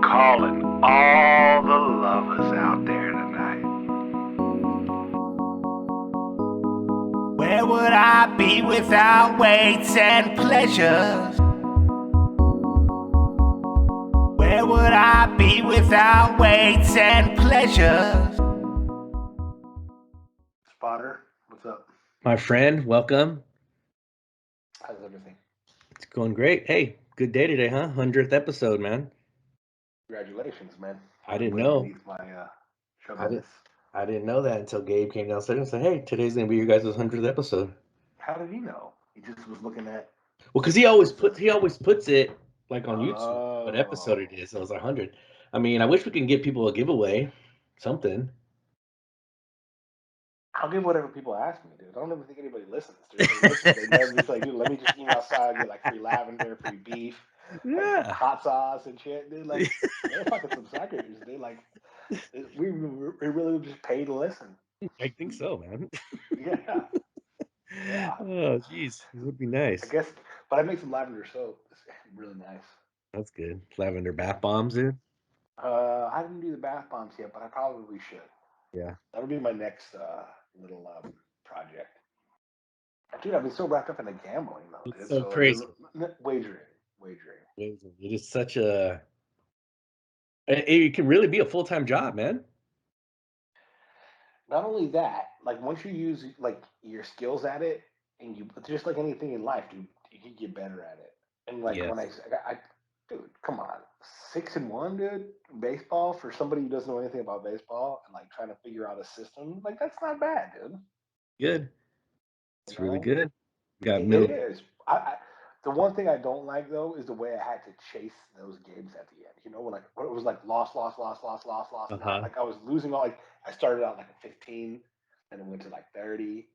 calling all the lovers out there tonight. Where would I be without weights and pleasures? Where would I be without weights and pleasures? Spotter, what's up? My friend, welcome. How's everything? It's going great. Hey, good day today, huh? 100th episode, man. Congratulations, man. I didn't know. Beneath my showbiz. I didn't know that until Gabe came downstairs and said, "Hey, today's gonna be your guys' 100th episode." How did he know? He just was looking at. Well, because he always puts it like on YouTube what episode it is. So it was 100. I mean, I wish we can give people a giveaway, something. I'll give whatever people ask me, dude. I don't ever think anybody listens. They never just like, dude, let me just email Side, get like free lavender, free beef, like hot sauce and shit, dude. Like, they're fucking some suckers, dude. Like, we really just pay to listen. I think so, man. Yeah. Yeah. Oh, jeez, it would be nice. I guess, but I make some lavender soap. It's really nice. That's good. Lavender bath bombs, dude. I didn't do the bath bombs yet, but I probably should. Yeah. That'll be my next little project. Dude, I've been so wrapped up in the gambling though. It's so crazy. Wagering. It is such a. It can really be a full-time job, man. Not only that, like once you use like your skills at it, and you just like anything in life, dude, you can get better at it. And like when I dude, come on, 6-1, dude, baseball for somebody who doesn't know anything about baseball and like trying to figure out a system, like that's not bad, dude. Good. It's really good. It is. The one thing I don't like though is the way I had to chase those games at the end. You know, when it was like loss. Like I was losing all. Like I started out like a 15, then it went to like 30,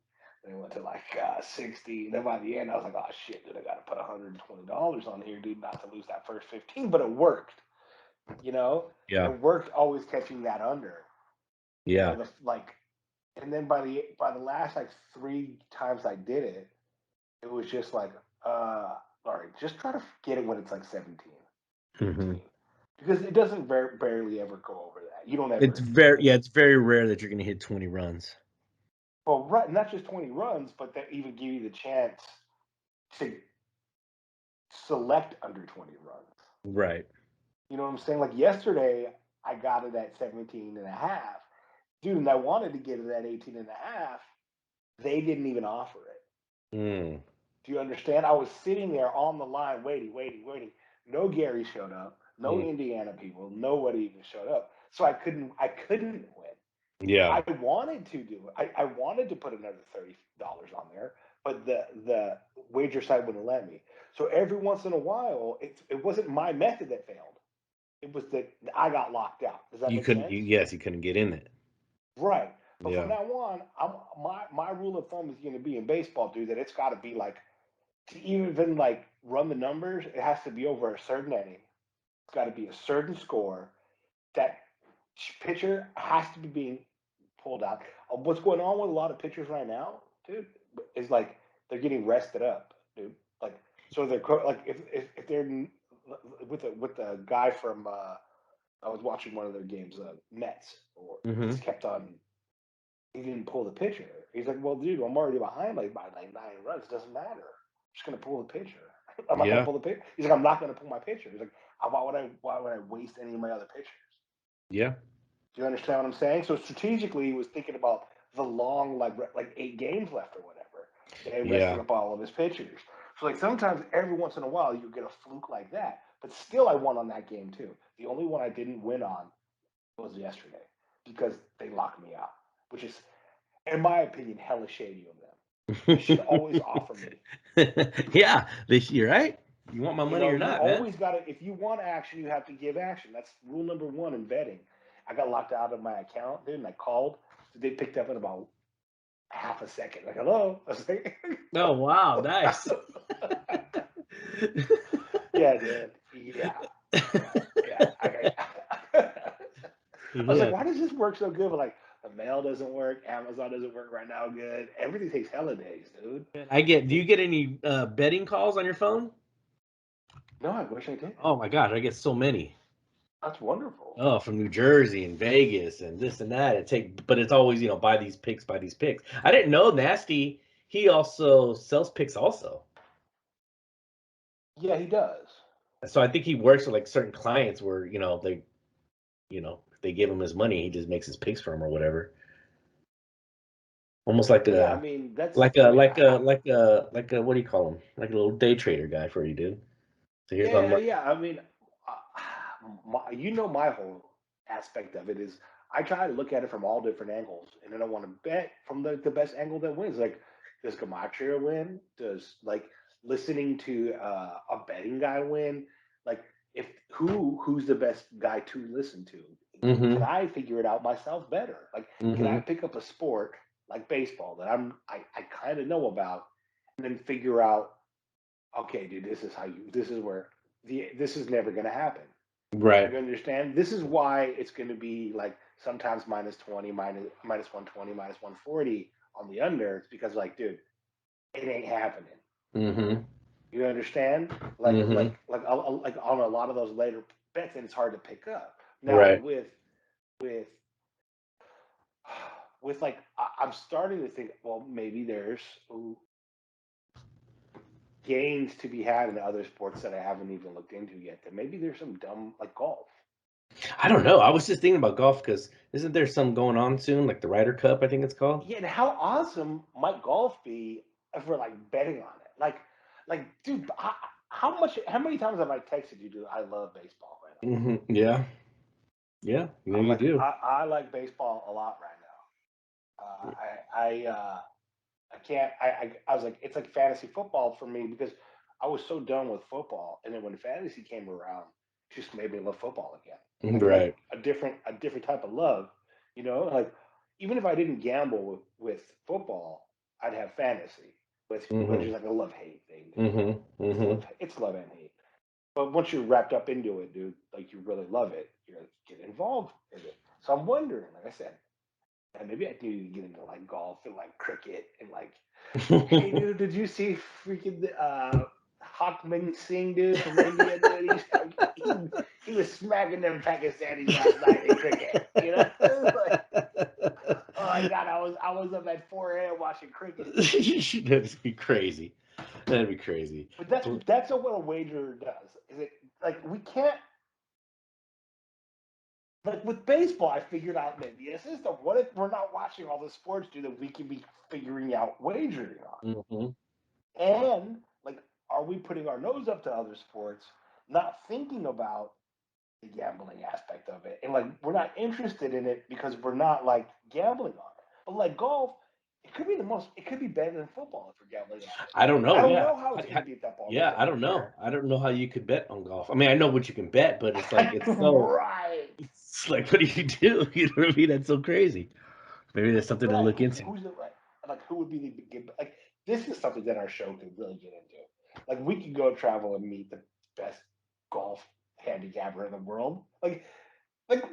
then it went to like 60. Then by the end, I was like, oh shit, dude, I got to put $120 on here, dude, not to lose that first 15. But it worked. You know, it worked always catching that under. Yeah. And then by the last like 3 times I did it, it was just like, all right, just try to get it when it's like 17, 15. Because it doesn't barely ever go over that. You don't ever. It's very rare that you're going to hit 20 runs. Well, right, not just 20 runs, but that even give you the chance to select under 20 runs. Right. You know what I'm saying? Like yesterday, I got it at 17 and a half. Dude, and I wanted to get it at 18 and a half. They didn't even offer it. Do you understand? I was sitting there on the line waiting. No Gary showed up. No Indiana people. Nobody even showed up. So I couldn't win. Yeah. I wanted to do it. I wanted to put another $30 on there, but the wager site wouldn't let me. So every once in a while, it wasn't my method that failed. It was that I got locked out. Does that make sense? You couldn't get in it. Right. But from now on, my rule of thumb is going to be in baseball, dude, that it's got to be like, to even like run the numbers, it has to be over a certain inning. It's got to be a certain score. That pitcher has to be being pulled out. What's going on with a lot of pitchers right now, dude, is like they're getting rested up, dude. Like so they're like if they're with the guy from I was watching one of their games, Mets, or just kept on. He didn't pull the pitcher. He's like, well, dude, I'm already behind like by like 9 runs. It doesn't matter. I'm just gonna pull the pitcher. I'm not gonna pull the pitcher. He's like, I'm not gonna pull my pitcher. He's like, why would I waste any of my other pitchers? Yeah. Do you understand what I'm saying? So strategically, he was thinking about the long, like 8 games left or whatever, and resting up all of his pitchers. So like sometimes every once in a while you get a fluke like that, but still I won on that game too. The only one I didn't win on was yesterday because they locked me out, which is, in my opinion, hella shady of them. They should always offer me. Yeah, you're right. You want my money or not, you man? always got to. If you want action, you have to give action. That's rule number 1 in betting. I got locked out of my account, dude, and I called. So they picked up in about half a second. Like, hello. I was like, oh, wow, nice. Yeah, dude. Yeah. I was like, why does this work so good? But like, the mail doesn't work. Amazon doesn't work right now good. Everything takes hella days, dude. Do you get any betting calls on your phone? No, I wish I did. Oh my gosh, I get so many. That's wonderful. Oh, from New Jersey and Vegas and this and that. But it's always, buy these picks, buy these picks. I didn't know Nasty. He also sells picks also. Yeah, he does. So I think he works with like certain clients where, they give him his money, he just makes his picks for him or whatever. Almost like Yeah, I a mean that's. like I a mean, like a like a like a what do you call him? Like a little day trader guy for you, dude. So here's my yeah, money. yeah. I mean, my whole aspect of it is I try to look at it from all different angles, and then I want to bet from the best angle that wins. Like, does Gematria win? Does like listening to a betting guy win? Like, if who's the best guy to listen to? Can Mm-hmm. I figure it out myself better? Like, can I Mm-hmm. pick up a sport like baseball that I kind of know about, and then figure out, okay, dude, this is where this is never going to happen. Right. You understand? This is why it's going to be like sometimes minus 20, minus 120, minus 140 on the under. It's because, like, dude, it ain't happening. Mm-hmm. You understand? Mm-hmm. Like on a lot of those later bets, and it's hard to pick up. Now Right. with with like I'm starting to think, well, maybe there's gains to be had in other sports that I haven't even looked into yet. That maybe there's some dumb like golf. I don't know. I was just thinking about golf because isn't there some going on soon, like the Ryder Cup, I think it's called? Yeah, and how awesome might golf be if we're like betting on it? Like, dude, how many times have I texted you, dude? I love baseball right Mm-hmm. Yeah. Yeah. Yeah, now. you do. I like baseball a lot right now. I can't. I was like, it's like fantasy football for me because I was so done with football, and then when fantasy came around, it just made me love football again. Like Right. a different type of love, Like even if I didn't gamble with football, I'd have fantasy, which Mm-hmm. is like a love hate thing, dude. Mm-hmm. Mm-hmm. It's love and hate. But once you're wrapped up into it, dude, like you really love it, you get involved in it. So I'm wondering, like I said, and maybe I need to get into like golf and like cricket and like, hey, dude, did you see freaking Hawkman Singh, dude, from India, dude? He was smacking them Pakistanis last night in cricket. Like, oh my god, I was up at 4 a.m. watching cricket. That'd be crazy. That'd be crazy. But that's what a wager does. Is it like we can't like with baseball? I figured out maybe a system. What if we're not watching all the sports, dude, that we can be figuring out wagering on? Mm-hmm. And like, are we putting our nose up to other sports, not thinking about the gambling aspect of it? And like, we're not interested in it because we're not like gambling on it. But like golf, it could be better than football if we're gambling on it. I don't I know. don't Yeah. know how it's going to beat that ball Yeah, goes I up in don't the know. air. I don't know how you could bet on golf. I mean, I know what you can bet, but it's like Right. it's like what do you do? You know what I mean? That's so crazy. Maybe there's something to Right. look into. Who's the right? Like, who would be the big like? This is something that our show could really get into. Like, we could go travel and meet the best golf handicapper in the world. Like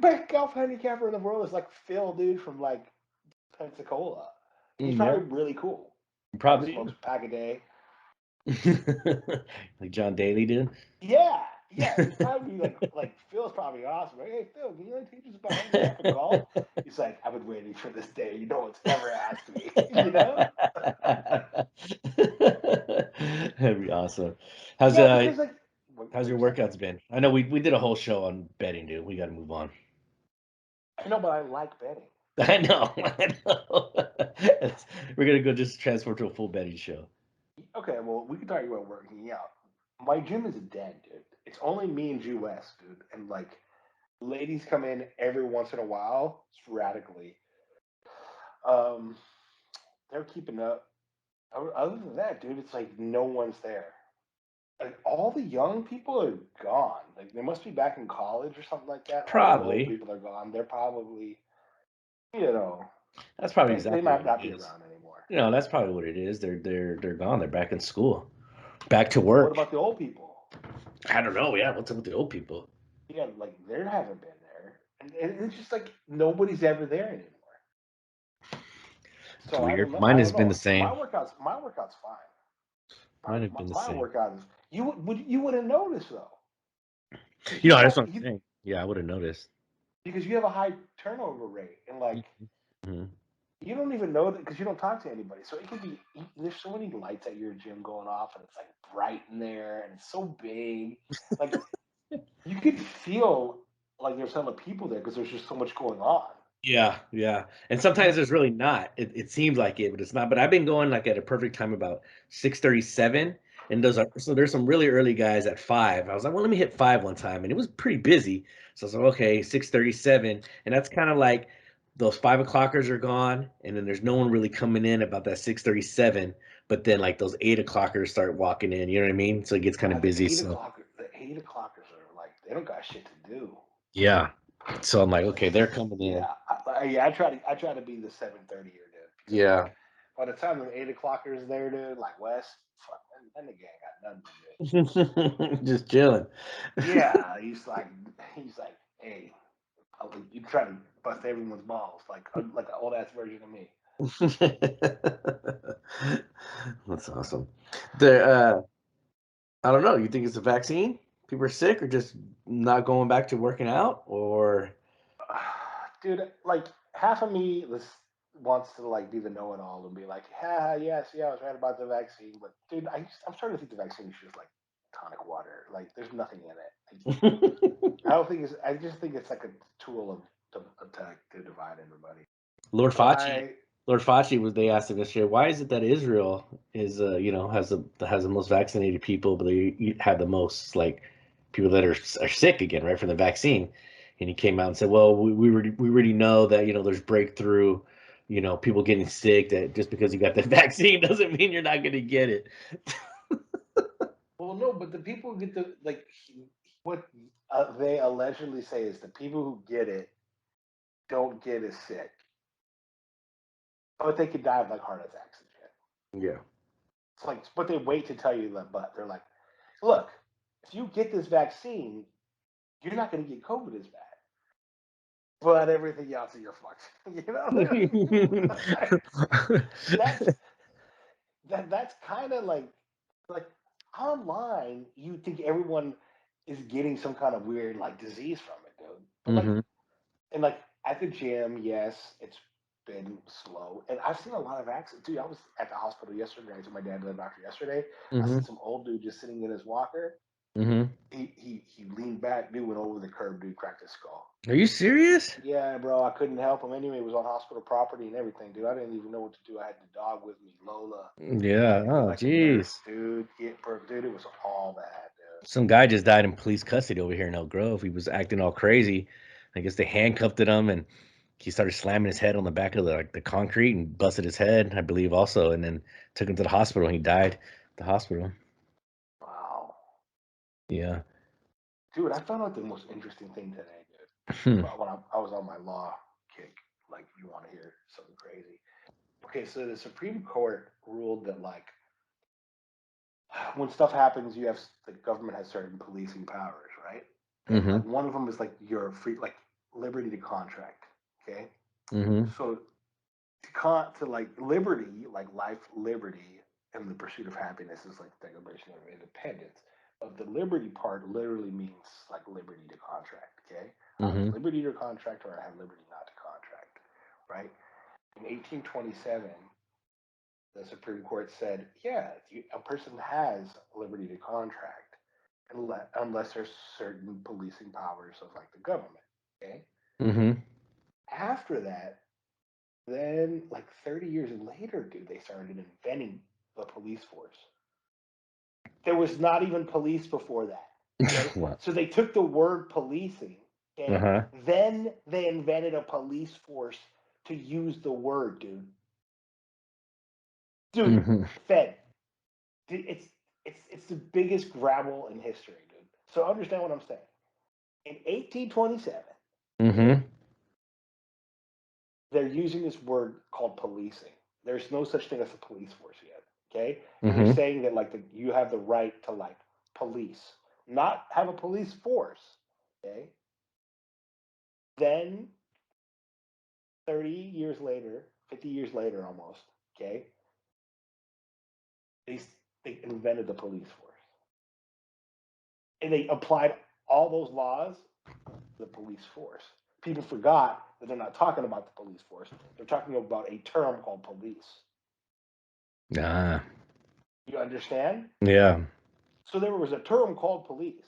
best golf handicapper in the world is like Phil, dude, from like Pensacola. He's Yeah, probably really cool. Probably probably smokes a pack a day. like John Daly did. Yeah, yeah. He's probably like Phil's probably awesome. Like, hey Phil, can you like teach us about handicap and golf? He's like, I've been waiting for this day. You no one's ever asked me. That'd be awesome. How's Yeah, because like, how's what your you say? workouts been? I know we did a whole show on betting, dude. We got to move on. I know, but I like betting. I know, I know. We're gonna go just transfer to a full betting show. Okay, well, we can talk about working out. My gym is dead, dude. It's only me and G West, dude, and like ladies come in every once in a while, sporadically. Um, they're keeping up. Other than that, dude, it's like no one's there. Like all the young people are gone. Like they must be back in college or something like that. All the old Probably. people are gone. They're probably, you know, That's probably they exactly might what it not be is. around anymore. That's probably what it is. They're gone. They're back in school, back to What work. about the old people? I don't know. Yeah, what's up with the old people? Yeah, like they haven't been there, and it's just like nobody's ever there anymore. It's So I weird. don't know. Mine I has don't been the know. same. My workout's fine. My, Mine have my, been the my same. workout is you wouldn't notice though. You You know, that's don't what I'm you saying. Yeah, I would have noticed. because you have a high turnover rate, and like Mhm. you don't even know that because you don't talk to anybody. So it could be there's so many lights at your gym going off, and it's like bright in there, and it's so big. Like you could feel like there's other people there because there's just so much going on. Yeah, yeah, and You, sometimes there's really not. It seems like it, but it's not. But I've been going, like, at a perfect time about 6:37, and those are so there's some really early guys at 5. I was like, "Well, let me hit 5 one time," and it was pretty busy. So I was like, "Okay, 6:37," and that's kinda like those 5 o'clockers are gone, and then there's no one really coming in about that 6:37, but then, like, those 8 o'clockers start walking in, you know what I mean? So it gets kinda busy, so the 8 o'clockers are like they don't got shit to do. yeah. So I'm like, "Okay, they're coming in." Yeah, I try to be the 7:30 dude because like Yeah. by the time the 8 o'clockers there, dude, like Wes, fuck, that nigga ain't got nothing to do. Just chilling. Yeah, he's like, hey, you try to bust everyone's balls like an old ass version of me. That's awesome. The I don't know. You think it's a vaccine? People are sick, or just not going back to working out, or Dude, like half of me wants to like be the know-it-all and be like, yeah, yes, yeah, I was right about the vaccine, but dude, I'm starting to think the vaccine is just like tonic water. Like, there's nothing in it. I don't think it's. I just think it's like a tool to divide everybody. Lord But Fauci? Lord Fauci was. They asked him yesterday, why is it that Israel is, has the most vaccinated people, but they have the most, like, people that are sick again, right, from the vaccine? And he came out and said, well, we already know that, there's breakthrough, people getting sick. That just because you got the vaccine doesn't mean you're not going to get it. well, no, but the people who get the like what they allegedly say is the people who get it don't get as sick, but they could die of like heart attacks and shit. Yeah. It's like, but they wait to tell you that. But they're like, look, if you get this vaccine, you're not going to get COVID as bad. But everything else, you're fucked. You know, that's that's kind of like online. You think everyone is getting some kind of weird like disease from it, dude. But like, Hmm. and like at the gym, yes, it's been slow, and I've seen a lot of accidents. Dude, I was at the hospital yesterday. I took my dad to the doctor yesterday. I Hmm. seen some old dude just sitting in his walker. Hmm. He leaned back, dude, went over the curb, dude, cracked his skull. Are you serious? Yeah, bro, I couldn't help him anyway. It was on hospital property and everything, dude. I didn't even know what to do. I had the dog with me, Lola, Yeah. acting Oh, like a nurse, jeez. dude. Dude, it was all bad, dude. Some guy just died in police custody over here in Elk Grove. He was acting all crazy. I guess they handcuffed him, and he started slamming his head on the back of the concrete and busted his head, I believe, also, and then took him to the hospital, and he died at the hospital. Wow, Yeah. dude, I found out the most interesting thing today, dude. Hmm. When I was on my law kick, like, you want to hear something crazy? Okay, so the Supreme Court ruled that like when stuff happens, the government has certain policing powers, right? And Mm-hmm. like one of them is like your free like liberty to contract. Okay, Mm-hmm. so to like liberty, like life, liberty, and the pursuit of happiness is like the Declaration of Independence. But the liberty part literally means like liberty to contract. Okay, I have Mm-hmm. liberty to contract, or I have liberty not to contract. Right? In 1827, the Supreme Court said, yeah, a person has liberty to contract unless there's certain policing powers of like the government. Okay. Mm-hmm. After that, then like 30 years later, dude, they started inventing the police force. There was not even police before that. Okay. Wow. So they took the word policing. Okay. Uh-huh. Then they invented a police force to use the word, dude. Dude, Mm-hmm. Fed, it's the biggest grabble in history, dude. So understand what I'm saying. In 1827, okay, Mm-hmm. they're using this word called policing. There's no such thing as a police force yet, okay? And they're Mm-hmm. saying that like you have the right to like police, not have a police force, okay? Then 30 years later, 50 years later almost, okay, they they invented the police force. And they applied all those laws the police force. People forgot that they're not talking about the police force. They're talking about a term called police. Ah, You understand? yeah. So there was a term called police,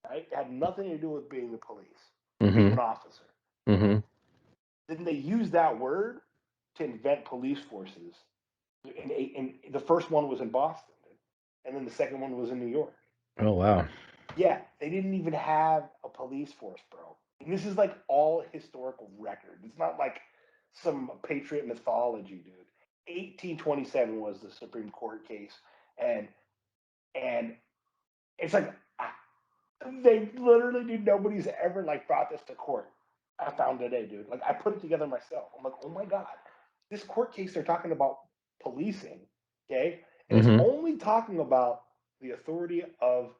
right? It had nothing to do with being the police, being Mm-hmm. an officer. Mm-hmm. Then they used that word to invent police forces. And the first one was in Boston, and then the second one was in New York. Oh wow. Yeah, they didn't even have a police force, bro. And this is like all historical record. It's not like some patriot mythology, dude. 1827 was the Supreme Court case, and and it's like they literally do. Nobody's ever like brought this to court. I found today, dude. Like I put it together myself. I'm like, oh my god, this court case they're talking about policing, okay, and it's Mm-hmm. only talking about the authority of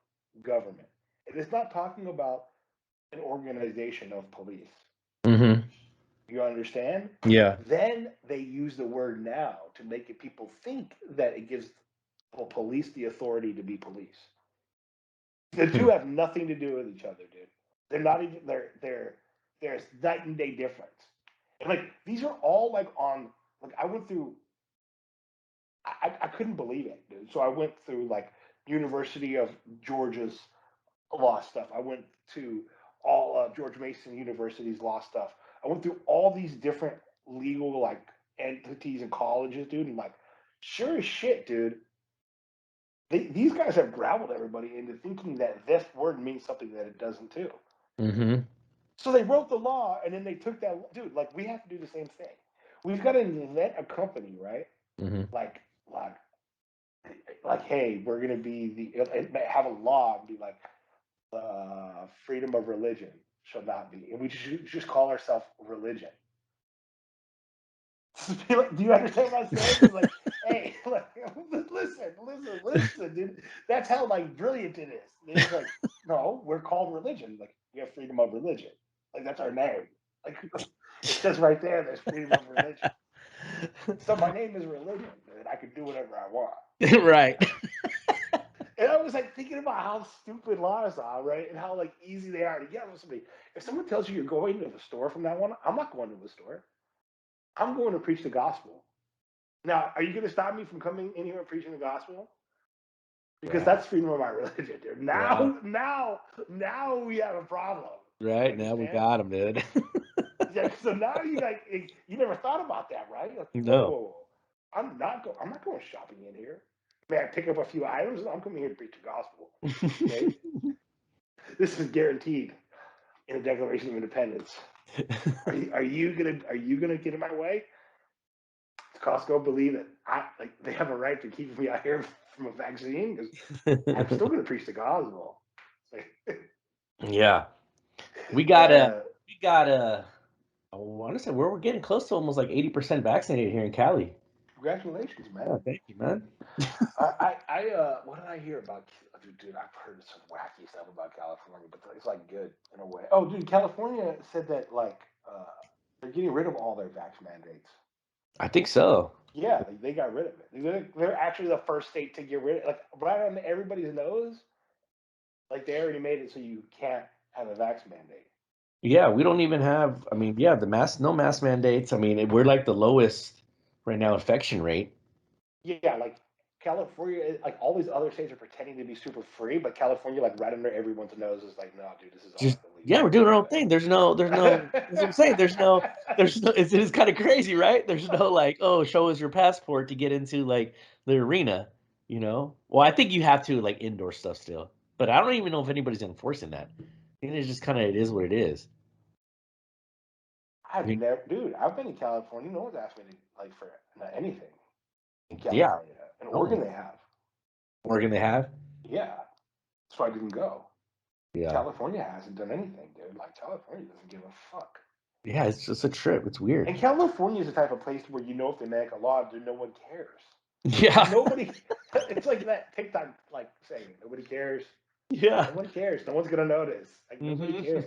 government. It is not talking about an organization of police. Mm-hmm. You understand? Yeah. Then they use the word now to make it people think that it gives police the authority to be police. The Hmm. two have nothing to do with each other, dude. They're not even there's night and day difference. And like these are all like on like I went through I couldn't believe it, dude. So I went through like University of Georgia's law stuff. I went to all George Mason University's law stuff. I went through all these different legal like entities and colleges, dude. And like, sure as shit, dude. These guys have grappled everybody into thinking that this word means something that it doesn't too. Mm-hmm. So they wrote the law, and then they took that, dude. Like we have to do the same thing. We've got to invent a company, right? Mm-hmm. Like, like, hey, we're gonna be have a law and be like, freedom of religion shall not be, and we should just call ourselves religion. Do you understand what I'm saying? It's like, hey, like, listen, dude. That's how like brilliant it is. It's like, no, we're called religion. Like, we have freedom of religion. Like, that's our name. Like, it says right there, there's freedom of religion. So my name is religion, and I can do whatever I want. Right. And I was like thinking about how stupid laws are, right? And how like easy they are to get with somebody. If someone tells you you're going to the store from now on, I'm not going to the store. I'm going to preach the gospel. Now, are you going to stop me from coming in here and preaching the gospel? Because Wow. that's freedom of my religion, dude. Wow. Now we have a problem. You Right. Now we understand? got him, dude. Yeah. So now you like you never thought about that, right? Like, whoa, whoa, No. whoa. I'm not going shopping in here. May I pick up a few items? I'm coming here to preach the gospel. Okay. This is guaranteed in the Declaration of Independence. Are you gonna get in my way? Does Costco believe that they have a right to keep me out here from a vaccine? Because I'm still gonna preach the gospel. Yeah. We gotta Yeah. we gotta I want to say we're getting close to almost like 80% vaccinated here in Cali. Congratulations, Yeah, man. thank you, man. What did I hear about? Dude, I've heard some wacky stuff about California, but it's like good in a way. Oh, dude, California said that like they're getting rid of all their vax mandates. I think so. Yeah, they got rid of it. They're actually the first state to get rid of like right on everybody's nose. Like they already made it so you can't have a vax mandate. Yeah, we don't even have, I mean, yeah, no mask mandates. I mean, we're like the lowest right now infection rate. Yeah, like California, like all these other states are pretending to be super free, but California, like right under everyone's nose, is like, no, dude, this is Just all yeah, illegal. we're doing our own Okay. thing. That's what I'm saying. It's kind of crazy, right? There's no like, oh, show us your passport to get into like the arena, you know? Well, I think you have to like indoor stuff still, but I don't even know if anybody's enforcing that. I think it's just kind of, it is what it is. I I've mean, never, dude, I've been in California. No one's asked me to like for anything in yeah, California. In no, Oregon, they have. Oregon they have. Yeah, so I didn't go. Yeah. California hasn't done anything, dude. Like California doesn't give a fuck. Yeah, it's just a trip. It's weird. And California is the type of place where you know if they make a law, dude, no one cares. Like Yeah. nobody. It's like that TikTok like saying, nobody cares. Yeah. No one cares. No one's gonna notice. Like nobody cares.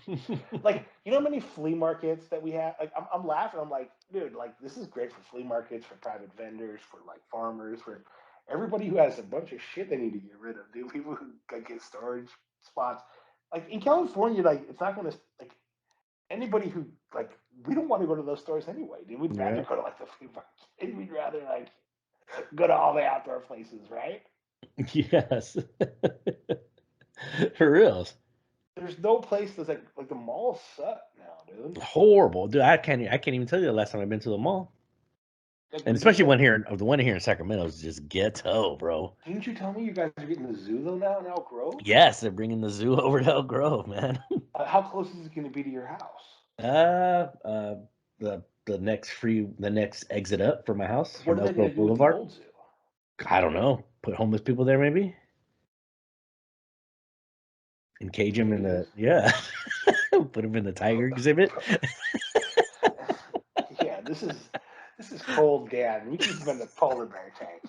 Hmm. Like you know how many flea markets that we have? Like I'm laughing. I'm like, dude, like this is great for flea markets, for private vendors, for like farmers, for everybody who has a bunch of shit they need to get rid of. Dude, people who get storage spots. like in California, like it's not gonna like anybody who like we don't want to go to those stores anyway, dude. We'd rather Yeah. go to like the flea market. We'd rather like go to all the outdoor places, right? Yes. For reals. There's no place that's like the malls suck now, dude. Horrible, dude. I can't even tell you the last time I've been to the mall, Like and we especially like, the one here in Sacramento is just ghetto, bro. didn't you tell me you guys are getting the zoo though now in Elk Grove? Yes, they're bringing the zoo over to Elk Grove, man. How close is it going to be to your house? Uh, uh, the next exit up for my house What from are they Elk going Grove to do with the Boulevard. old zoo? I don't know. Put homeless people there, maybe, and cage them in Cages? the yeah. Put them in the tiger exhibit. Yeah, this is cold, Dan. We keep them in the polar bear tank.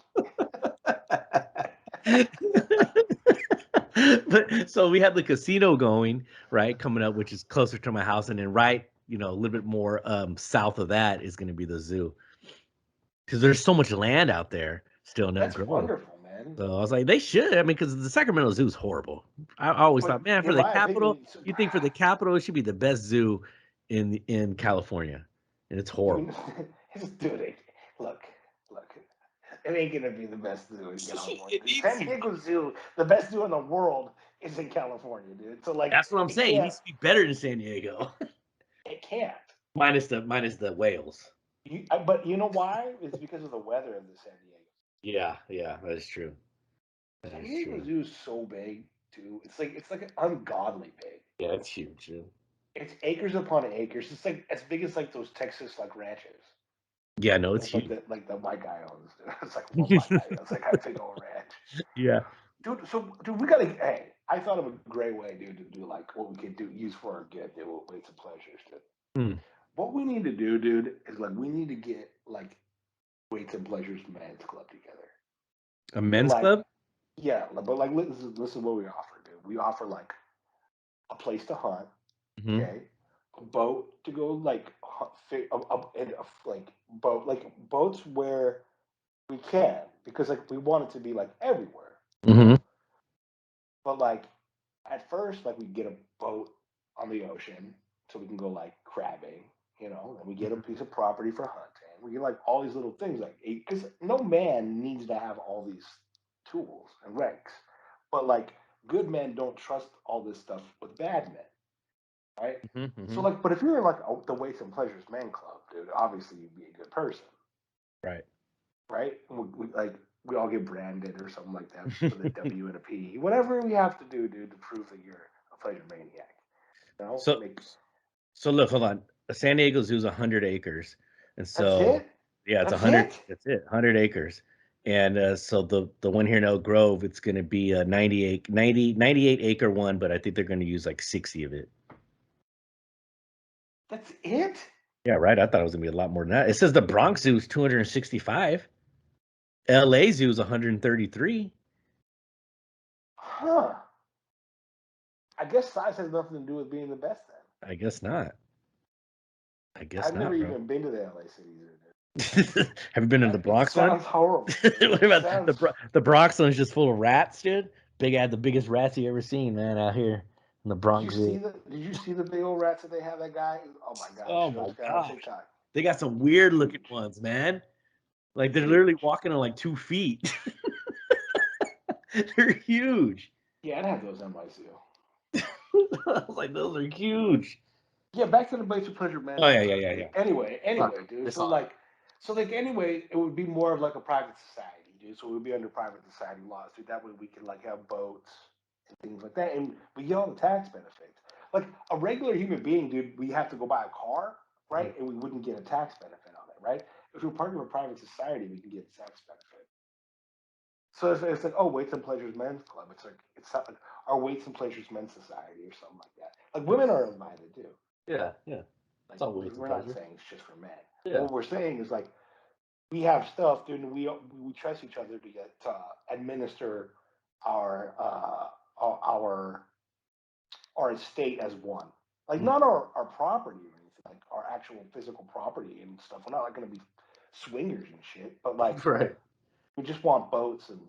But so we had the casino going, right, coming up, which is closer to my house, and then right, a little bit more south of that is going to be the zoo because there's so much land out there still in Elk That's Grove. wonderful, man. So I was like, they should. I mean, because the Sacramento Zoo is horrible. I always But thought, man, for in the my capital, opinion, you think for the capital, it should be the best zoo in California, and it's dude, horrible. dude, look, look. It ain't gonna be the best zoo in California. It Dude. needs San to be. Diego Zoo, the best zoo in the world, is in California, dude. So like, That's what I'm it saying. It can't, needs to be better than San Diego, it can't. minus the whales. But you know why? It's because of the weather of the San Diego. Yeah, yeah, that is true. That San is Diego true. Zoo is so big too. It's like ungodly big. Yeah, it's huge. Yeah, It's acres upon acres. It's like as big as like those Texas like ranches. yeah, no, it's Like like huge. the like the white guy owns. It's like one white guy owns like a big old ranch. Yeah. Dude, so dude, we gotta. Hey, I thought of a great way, dude, to do like what we could do use for our good, dude, weights and pleasures, dude. Hmm. What we need to do, dude, is like we need to get like weights and pleasures men's club together, A and men's like club? yeah, but like listen what we offer, dude. We offer like a place to hunt, Hmm. okay, a boat to go like and like boats where we can because like we want it to be like everywhere, you Hmm. know. But like at first, like we get a boat on the ocean so we can go like crabbing, and we get a piece of property for hunting. We get like all these little things like because no man needs to have all these tools and regs, but like good men don't trust all this stuff with bad men, right? Hmm. So Hmm. like, but if you're in like the Weights and Pleasures Men Club, dude, obviously you'd be a good person, Right. right? Like we all get branded or something like that with a W and a P, whatever we have to do, dude, to prove that you're a pleasure maniac. So Make so look, hold on. San Diego Zoo is 100 acres, and that's so it. yeah, it's That's 100. it. That's it, 100 acres. And so the one here in Elk Grove, it's going to be a 98 acre one, but I think they're going to use like 60 of it. That's it. Yeah, right. I thought it was going to be a lot more than that. It says the Bronx Zoo is 265. LA Zoo is 133. Huh. I guess size has nothing to do with being the best then. I guess not. I guess I've never not, bro. even been to the LA cities. Have you been in the It Bronx one? sounds horrible, dude. What It about sounds. The Bronx one's just full of rats, dude? The biggest rats you ever seen, man, out here in the Bronx Zoo. Did you see the big old rats that they have? That guy. Oh my god! I Oh showed my this guy on gosh. TikTok. They got some weird looking Huge, ones, man. Like they're literally huge. walking on like 2 feet. They're huge. Yeah, I'd have those in my zoo. I was like, those are huge. Yeah, back to the basic pleasure Oh men's yeah, yeah, club, yeah, dude. yeah. Sorry, Anyway, dude. it's So on. like, anyway, it would be more of like a private society, dude. So it would be under private society laws, dude. That way we can like have boats and things like that, and we get all the tax benefits. Like a regular human being, dude, we have to go buy a car, right? And we wouldn't get a tax benefit on it, right? If we're part of a private society, we can get a tax benefit. So it's like, oh, Weights and Pleasures Men's Club. It's not like our Weights and Pleasures Men's Society or something like that. Like women are invited too. Yeah, yeah. It's Like all waste of we're not pleasure. saying it's just for men. Yeah. What we're saying is like we have stuff, dude. And we trust each other to get administer our our our estate as one. Like Mm. not our property or anything, like our actual physical property and stuff. We're not like going to be swingers and shit, but like Right. we just want boats and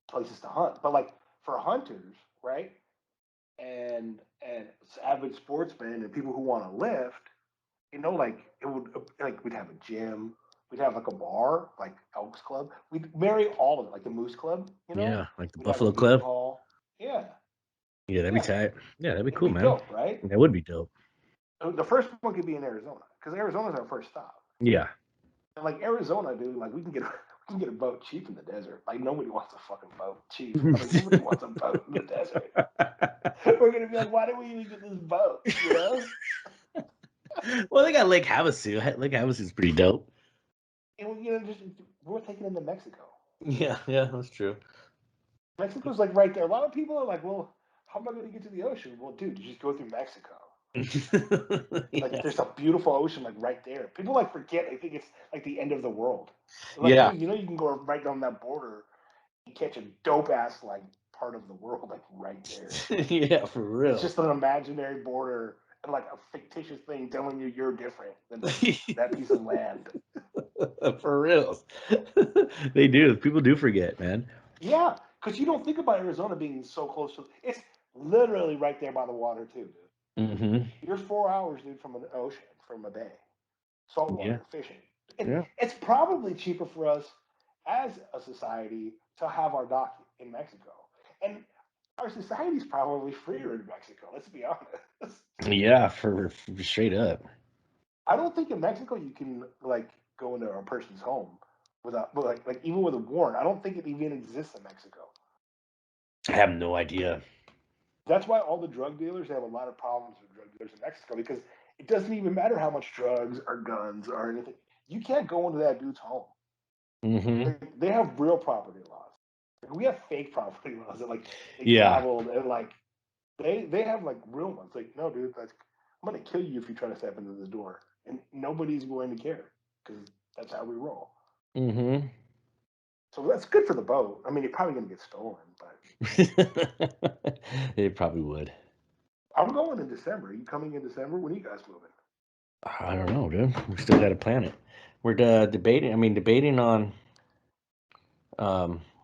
places to hunt. But like for hunters, right? and avid sportsmen and people who want to lift, like it would like we'd have a gym, we'd have like a bar, like Elks Club. We'd marry all of it, like the Moose Club. Yeah, like the We'd have a Buffalo meeting Club. hall. Yeah, Yeah, that'd be yeah, tight. Yeah, that'd be it'd cool, be man. dope, right? That would be dope. The first one could be in Arizona because Arizona's our first stop. Yeah. And like Arizona, dude, like we can get we can get a boat cheap in the desert. Like nobody wants a fucking boat cheap. Like nobody wants a boat in the desert. We're gonna be like, why did we even get this boat? Well, they got Lake Havasu. Lake Havasu is pretty dope. And just we're taking them to Mexico. Yeah, yeah, that's true. Mexico's like right there. A lot of people are like, well, how am I going to get to the ocean? Well, dude, you just go through Mexico. Like Yeah. there's a beautiful ocean like right there. People like forget. I think it's like the end of the world. Like, Yeah. dude, you can go right down that border and catch a dope ass like part of the world like right there. Yeah, for It's real. just an imaginary border and like a fictitious thing telling you you're different than that piece of land. For real. They do. People do forget, man. Yeah, because you don't think about Arizona being so close to. It's literally right there by the water too, dude. Hmm. You're 4 hours, dude, from an ocean, from a bay, saltwater Yeah. fishing. And Yeah. it's probably cheaper for us as a society to have our dock in Mexico. And our society's probably freer in Mexico. Let's be honest. Yeah, for straight up. I don't think in Mexico you can like go into a person's home without, like even with a warrant. I don't think it even exists in Mexico. I have no idea. That's why all the drug dealers have a lot of problems with drug dealers in Mexico because it doesn't even matter how much drugs or guns or anything. You can't go into that dude's home. Hmm. They have real property laws. Like, we have fake property laws that like they Yeah. gaveled and like they have like real ones. Like no, dude, like I'm gonna kill you if you try to step into this door, and nobody's going to care because that's how we roll. Hmm. So that's good for the boat. I mean, you're probably gonna get stolen, but It probably would. I'm going in December. Are you coming in December? When are you guys moving? I don't know, dude. We still got to plan it. We're debating. I mean, debating on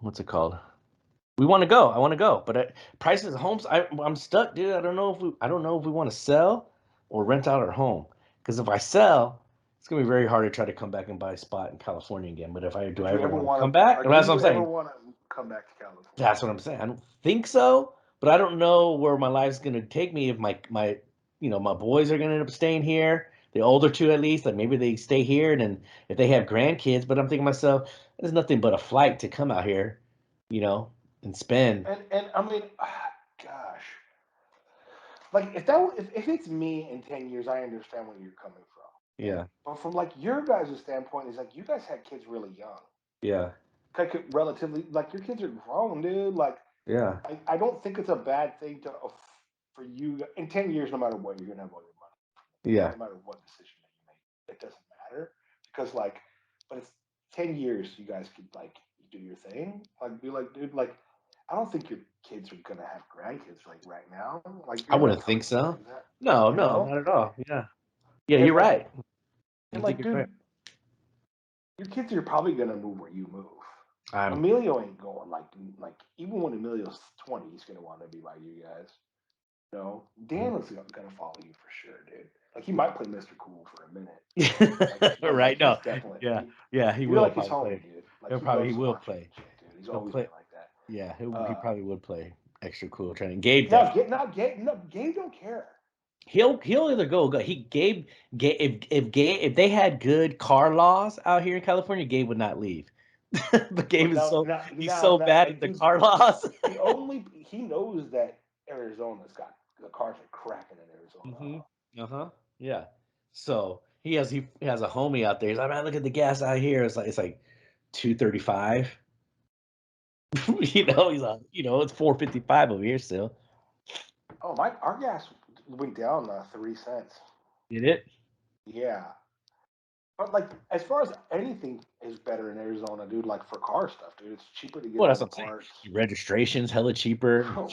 what's it called? We want to go. I want to go, but prices of homes. I'm stuck, dude. I don't know if we want to sell or rent out our home. Because if I sell, it's gonna be very hard to try to come back and buy a spot in California again. But if I do, Would I you ever ever want to want come to? back, Or and do that's what I'm you ever saying. want to come back to California? That's what I'm saying. I don't think so, but I don't know where my life's gonna take me if my my boys are gonna end up staying here. The older two at least, like maybe they stay here, and then if they have grandkids. But I'm thinking to myself, there's nothing but a flight to come out here, you know, and spend. And I mean, gosh, like if it's me in 10 years, I understand where you're coming from. Yeah, But from like your guys' standpoint, is like you guys had kids really young, yeah, like relatively, like your kids are grown, dude. Like yeah, I don't think it's a bad thing to for you in 10 years. No matter what, you're gonna have all your money, yeah. no matter what decision that you make. It doesn't matter because like, but it's 10 years. You guys could like do your thing. Like be like, dude, like I don't think your kids are gonna have grandkids like right now. Like I you're not wouldn't probably think gonna so. do that, No, you no, know. not at all. Yeah, yeah, And you're right. I think like, you're right. dude, your kids are probably gonna move where you move. I'm. Emilio ain't going like even when Emilio's 20, he's gonna want to be by you guys. No, Dan is gonna follow you for sure, dude. Like he might play Mr. Cool for a minute, but like Right. he's No. definitely Yeah. Yeah. He you're will like his probably homie, play. dude. Like he He loves will watching play. that shit, dude. He's He'll always play. been like that. Yeah. He Uh, probably would play extra cool training. Gabe now definitely. get not get no Gabe don't care. He'll either go. He Gabe if they had good car laws out here in California, Gabe would not leave. But Gabe But is he's so now bad at like the dude, car laws. he knows that Arizona's got the cars are cracking in Arizona. Hmm. Uh-huh. Yeah. So he has a homie out there. He's like, man, look at the gas out here. It's like 235. He's like, it's 455 over here still. Oh my, our gas went down 3 cents. Get it? Yeah, but like as far as anything is better in Arizona, dude. Like for car stuff, dude, it's cheaper to get Well, all that's the what I'm saying. parts. Registration's hella cheaper. Oh,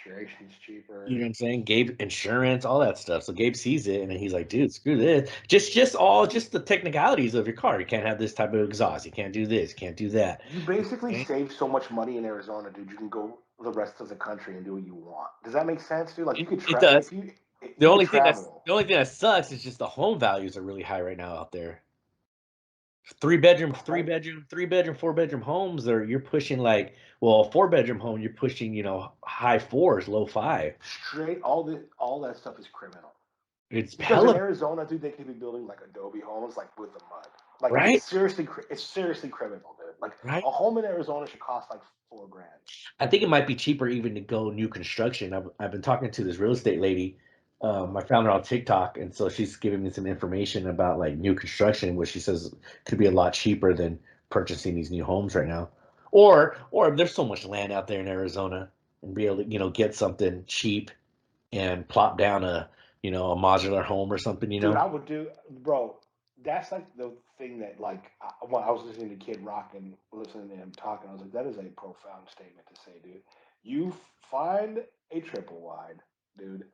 registration's You cheaper. know what I'm saying? Gabe insurance, all that stuff. So Gabe sees it and then he's like, dude, screw this. Just the technicalities of your car. You can't have this type of exhaust. You can't do this, can't do that. You basically Okay? save so much money in Arizona, dude. You can go. the rest of the country and do what you want. Does that make sense, dude? Like It you could it try does. if The you could only thing that's travel. the only thing that sucks is just the home values are really high right now out there. 3 bedroom, The 3 whole bedroom, 3 bedroom, 4 bedroom homes are you're pushing like well, a 4 bedroom home, you're pushing, high fours, low five. straight all that stuff is criminal. It's Because in hella Arizona, dude, they could be building like adobe homes, like with the mud. Like right? it's seriously criminal, dude. Like Right? a home in Arizona should cost like 4 grand. I think it might be cheaper even to go new construction. I've been talking to this real estate lady. I found her on TikTok, and so she's giving me some information about like new construction, which she says could be a lot cheaper than purchasing these new homes right now. Or there's so much land out there in Arizona, and be able to get something cheap and plop down a modular home or something. Dude, I would do, bro. That's like the thing that, like, when I was listening to Kid Rock and listening to him talking, I was like, that is a profound statement to say, dude. You find a triple wide, dude,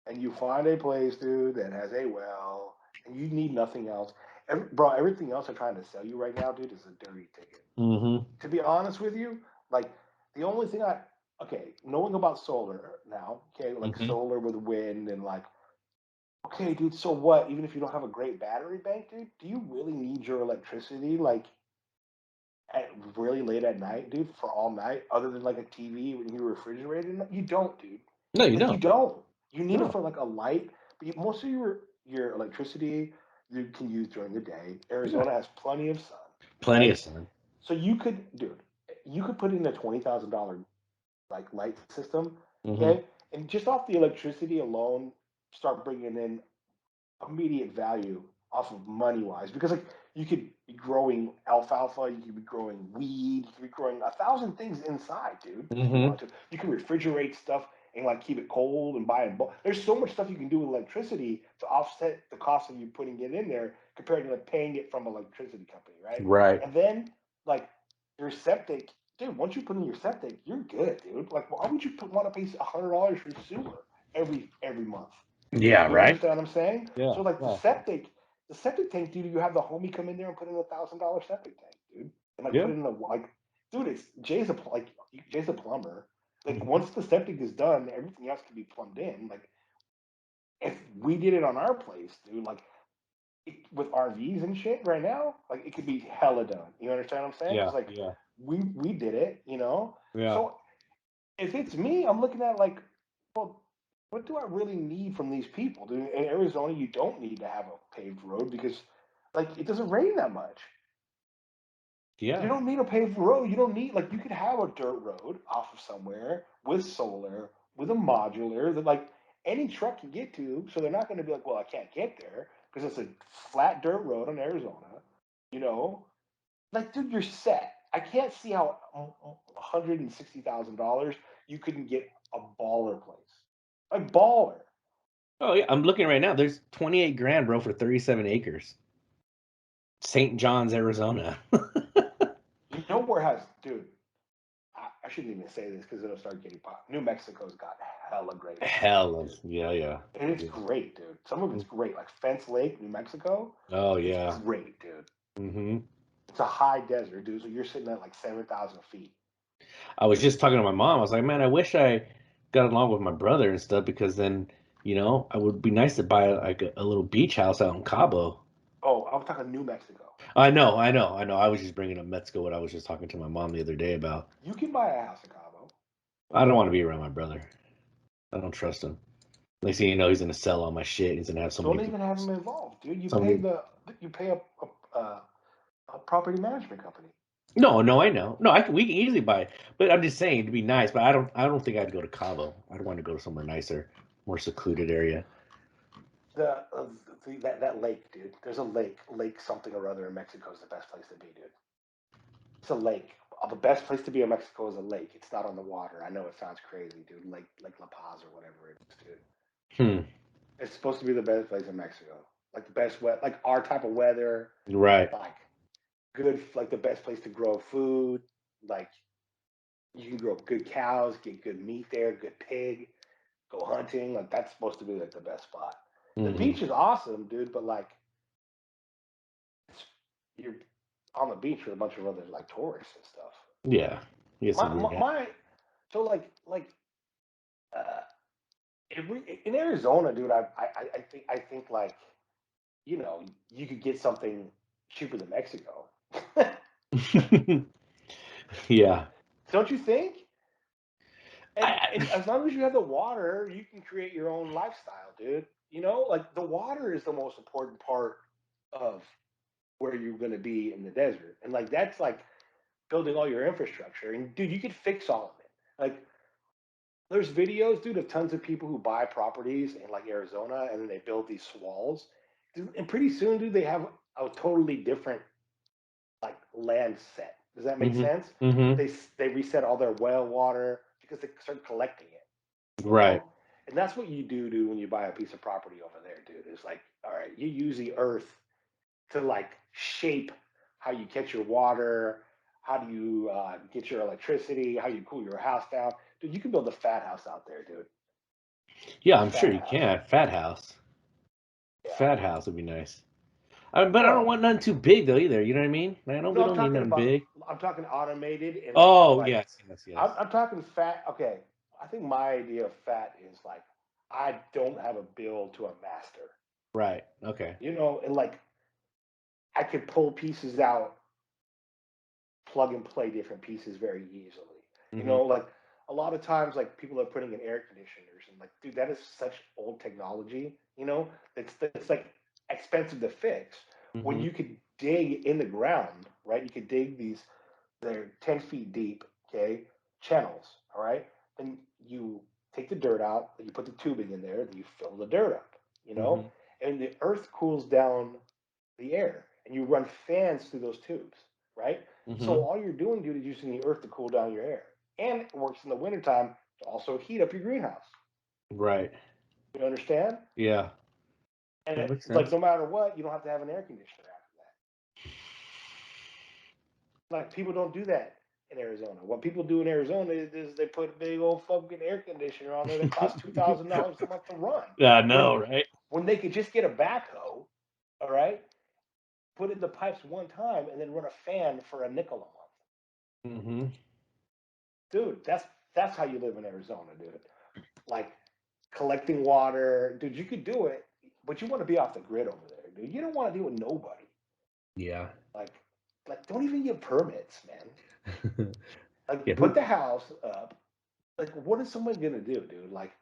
and you find a place, dude, that has a well, and you need nothing else. Bro, everything else they're trying to sell you right now, dude, is a dirty ticket. Mm-hmm. To be honest with you, like, the only thing okay, knowing about solar now, okay, like Mm-hmm. solar with wind and like, okay, dude, so what? Even if you don't have a great battery bank, dude, do you really need your electricity like at really late at night, dude, for all night, other than like a TV when you're refrigerated? You don't, dude. No, you Like you don't. don't. You need it No, for like a light, but most of your electricity you can use during the day. yeah, Arizona has plenty of sun, plenty of right? sun. So you could, dude, you could put in a $20,000 like light system, Mm-hmm. okay, and just off the electricity alone, start bringing in immediate value off of money wise because like you could be growing alfalfa, you could be growing weed, you could be growing 1,000 things inside, dude. If you Mm-hmm. want to, you can refrigerate stuff and like keep it cold and buy it. There's so much stuff you can do with electricity to offset the cost of you putting it in there compared to like paying it from an electricity company, right? Right. And then like your septic, dude. Once you put in your septic, you're good, dude. Like why would you want to pay $100 for sewer every month? Yeah. You Right. understand what I'm saying? Yeah. So like Yeah. the septic tank, dude, you have the homie come in there and put in $1,000 septic tank, dude, and like put Yeah. it in the like, dude, it's Jay's a plumber. Like Mhm. once the septic is done, everything else can be plumbed in. Like if we did it on our place, dude, like with RVs and shit right now, like it could be hella done. You understand what I'm saying? Yeah. Because like Yeah. we did it, you know. Yeah. So if it's me, I'm looking at like, well, what do I really need from these people? Dude, in Arizona, you don't need to have a paved road because, like, it doesn't rain that much. You Yeah. don't need a paved road. You don't need like you could have a dirt road off of somewhere with solar, with a modular that like any truck can get to. So they're not going to be like, well, I can't get there because it's a flat dirt road in Arizona. You know, like, dude, you're set. I can't see how $160,000 you couldn't get a baller place, a baller. Oh yeah. I'm looking right now. There's 28 grand, bro, for 37 acres. St. John's, Arizona. You know where has, dude? I shouldn't even say this because it'll start getting pop. New Mexico's got hella great land, Hell dude, of yeah. Yeah. and it's Yeah. great, dude. Some of it's Mm. great, like Fence Lake, New Mexico. Oh It's yeah. great, dude. Mm-hmm. It's a high desert, dude. So you're sitting at like 7,000 feet. I was just talking to my mom. I was like, man, I wish I got along with my brother and stuff because then, I would be nice to buy like a little beach house out in Cabo. Oh, I was talking New Mexico. I know, I know, I know. I was just bringing up Mexico, what I was just talking to my mom the other day about. You can buy a house in Cabo. I don't want to be around my brother. I don't trust him. Next thing you know, he's gonna sell all my shit. He's gonna have so many Don't even have vehicles. them involved, dude. So many. You pay a property management company. No, no, I know. No, we can easily buy it. But I'm just saying to be nice. But I don't think I'd go to Cabo. I'd want to go to somewhere nicer, more secluded area. The, that lake, dude. There's a lake something or other in Mexico is the best place to be, dude. It's a lake. The best place to be in Mexico is a lake. It's not on the water. I know it sounds crazy, dude. Lake La Paz or whatever it is, dude. Hmm. It's supposed to be the best place in Mexico. Like the best wet, like our type of weather, Right. like good, like the best place to grow food. Like you can grow good cows, get good meat there, good pig, go hunting. Like that's supposed to be like the best spot. The Hmm. beach is awesome, dude, but like it's, you're on the beach with a bunch of other like tourists and stuff. Yeah. You get some My weird my, guy. my So uh, in Arizona, dude, I think like you could get something cheaper than Mexico. Yeah. Don't you think? I, And I as long as you have the water, you can create your own lifestyle, dude. Like the water is the most important part of where you're going to be in the desert, and like that's like building all your infrastructure. And dude, you could fix all of it. Like there's videos, dude, of tons of people who buy properties in like Arizona, and then they build these swalls, dude, and pretty soon, dude, they have a totally different like land set. Does that make hmm sense? hmm They reset all their well water because they start collecting it. you Right. know? And that's what you do when you buy a piece of property over there, dude. It's like, all right, you use the earth to like shape how you catch your water, how do you get your electricity, how you cool your house down. Dude, you can build a fat house out there, dude. Yeah, A I'm sure fat you house. can. Fat house. Yeah. Fat house would be nice. But I don't Well, want nothing too big though either. You know what I mean? Like, I don't. We no, don't need nothing big. I'm talking automated and Oh like, yes, yes, yes. I'm talking fat. Okay. I think my idea of fat is like, I don't have a bill to a master, Right. Okay. and like I could pull pieces out, plug and play different pieces very easily. hmm Like a lot of times, like people are putting in air conditioners, and like, dude, that is such old technology. It's like expensive to fix. When hmm you could dig in the ground, right? You could dig these. They're 10 feet deep. Okay, channels. All right, then you take the dirt out, then you put the tubing in there, then you fill the dirt up. hmm And the earth cools down the air, and you run fans through those tubes, right? So hmm all you're doing, dude, is using the earth to cool down your air, and it works in the wintertime to also heat up your greenhouse. Right. You understand? Yeah. And That makes it's like sense. no matter what, you don't have to have an air conditioner after that. Like people don't do that in Arizona. What people do in Arizona is they put a big old fucking air conditioner on there that costs $2,000 a month to run. I When know, right? when they could just get a backhoe, all right, put in the pipes one time, and then run a fan for a nickel a month. hmm Dude, that's how you live in Arizona, dude. Like collecting water, dude. You could do it, but you want to be off the grid over there, dude. You don't want to deal with nobody. Yeah. Like, don't even get permits, man. Yeah. Like, put the house up. Like, what is someone gonna do, dude? Like,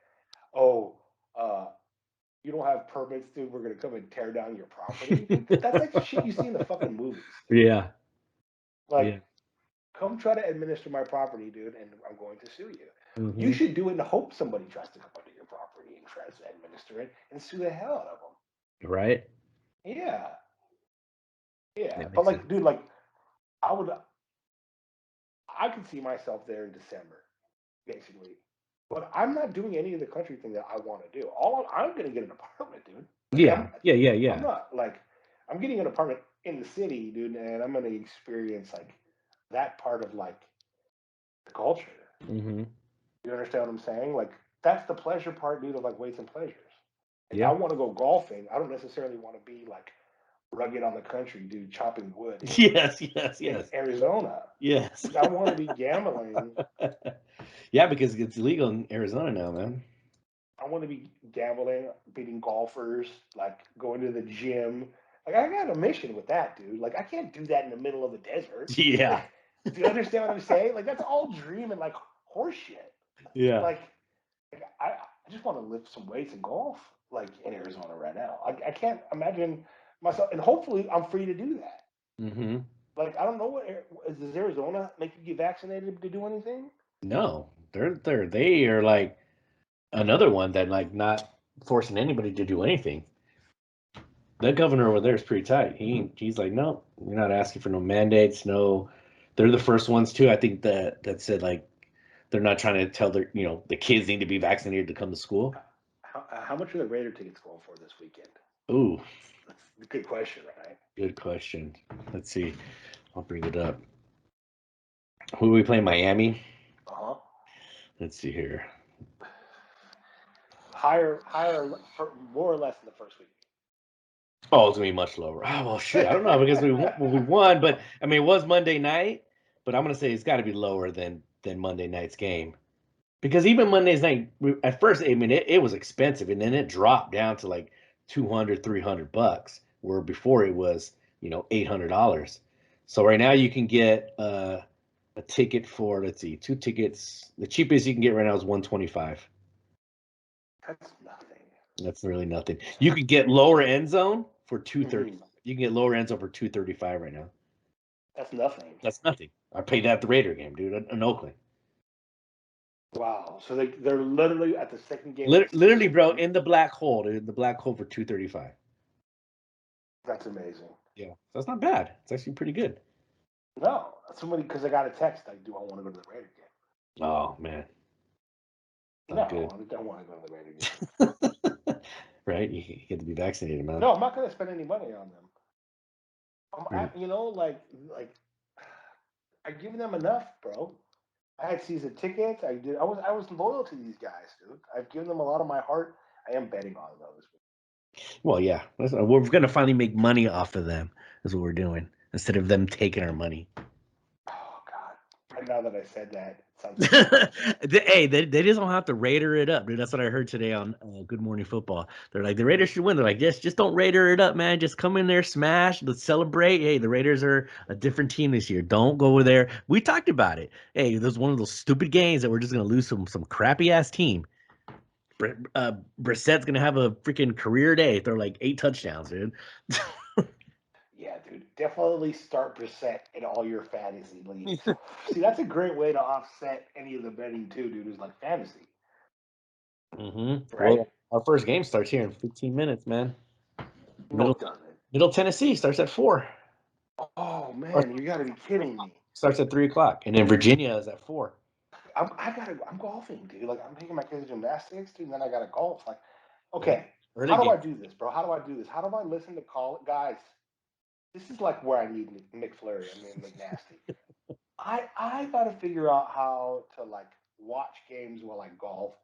oh, uh, you don't have permits, dude. We're gonna come and tear down your property, dude. That's like shit you see in the fucking movies, dude. Yeah. Like, Yeah. come try to administer my property, dude, and I'm going to sue you. You hmm should do it in the hope somebody tries to come onto your property and tries to administer it and sue the hell out of them. Right. Yeah, yeah. That But makes sense. like, dude, like, I would, I could see myself there in December, basically. But I'm not doing any of the country thing that I want to do. I'm going to get an apartment, dude. Like, Yeah. Yeah. Yeah. I'm Yeah. not like, I'm getting an apartment in the city, dude, and I'm going to experience like that part of like the culture. hmm You understand what I'm saying? Like that's the pleasure part, dude, of like weights and pleasures. Like I Yeah. want to go golfing. I don't necessarily want to be like rugged on the country, dude, chopping wood Yes. Yes. in Yes. Arizona. Yes. Like I want to be gambling. Yeah, because it's legal in Arizona now, man. I want to be gambling, beating golfers, like going to the gym. Like I got a mission with that, dude. Like I can't do that in the middle of the desert. Yeah. Like, do you understand what I'm saying? Like that's all dream and like horseshit. Yeah. Like I just want to lift some weights and golf like in Arizona right now. I can't imagine myself, and hopefully I'm free to do that. hmm Like I don't know does Arizona make you get vaccinated to do anything? No, they are like another one that like not forcing anybody to do anything. That governor over there is pretty tight. He's like, no, you're not asking for no mandates. No, they're the first ones too. I think that said like they're not trying to tell their the kids need to be vaccinated to come to school. How much are the Raider tickets going for this weekend? Ooh, That's a good question, right? good question. Let's see. I'll bring it up. Who are we playing? Miami. Uh huh. Let's see here. Higher, more or less in the first week. Oh, it's gonna be much lower. Oh well, shit. I don't know because we won, but I mean it was Monday night. But I'm gonna say it's got to be lower than Monday night's game. Because even Mondays night, at first, I mean, it was expensive, and then it dropped down to like 200, $300, where before it was, $800. So right now you can get a ticket for, let's see, 2 tickets. The cheapest you can get right now is 125. That's nothing. That's really nothing. You could get lower end zone for 230. Hmm. You can get lower end zone for 235 right now. That's nothing. That's nothing. I paid that at the Raider game, dude, in Oakland. Wow. So they're literally at the second game of the Literally, season. bro, in the black hole, dude, the black hole for 235. That's amazing. Yeah, so that's not bad. It's actually pretty good. No, somebody because I got a text like, "Do I want to go to the Raider game?" Oh man, not good. No, I don't want to go to the Raider game. Right? You get to be vaccinated, man. No, I'm not going to spend any money on them. Mm. Like I give them enough, bro. I had season tickets. I was loyal to these guys, dude. I've given them a lot of my heart. I am betting on those. Well, yeah, we're gonna finally make money off of them. Is what we're doing instead of them taking our money. Oh God! Right now that I said that, it sounds like I'm gonna bet. Hey, they just don't have to Raider it up, dude. That's what I heard today on Good Morning Football. They're like, the Raiders should win. They're like, yes, just don't Raider it up, man. Just come in there, smash, let's celebrate. Hey, the Raiders are a different team this year. Don't go over there. We talked about it. Hey, there's one of those stupid games that we're just gonna lose some crappy ass team. Brissett's gonna have a freaking career day. They're like 8 touchdowns, dude. Yeah, dude. Definitely start Brissett in all your fantasy leagues. See, that's a great way to offset any of the betting too, dude. Is like fantasy, right? Well, our first game starts here in 15 minutes, man. No, Middle it doesn't. Middle Tennessee starts at 4. Oh Or man, you got to be kidding me. starts at 3 o'clock, and then Virginia is at 4. I'm golfing, dude. Like I'm taking my kids to gymnastics, dude. And then I got to golf. Like, Yeah, okay, early how do game. I do this, bro? How do I do this? How do I listen to call guys? This is like where I need McFlurry. I mean McNasty. I got to figure out how to like watch games while I golf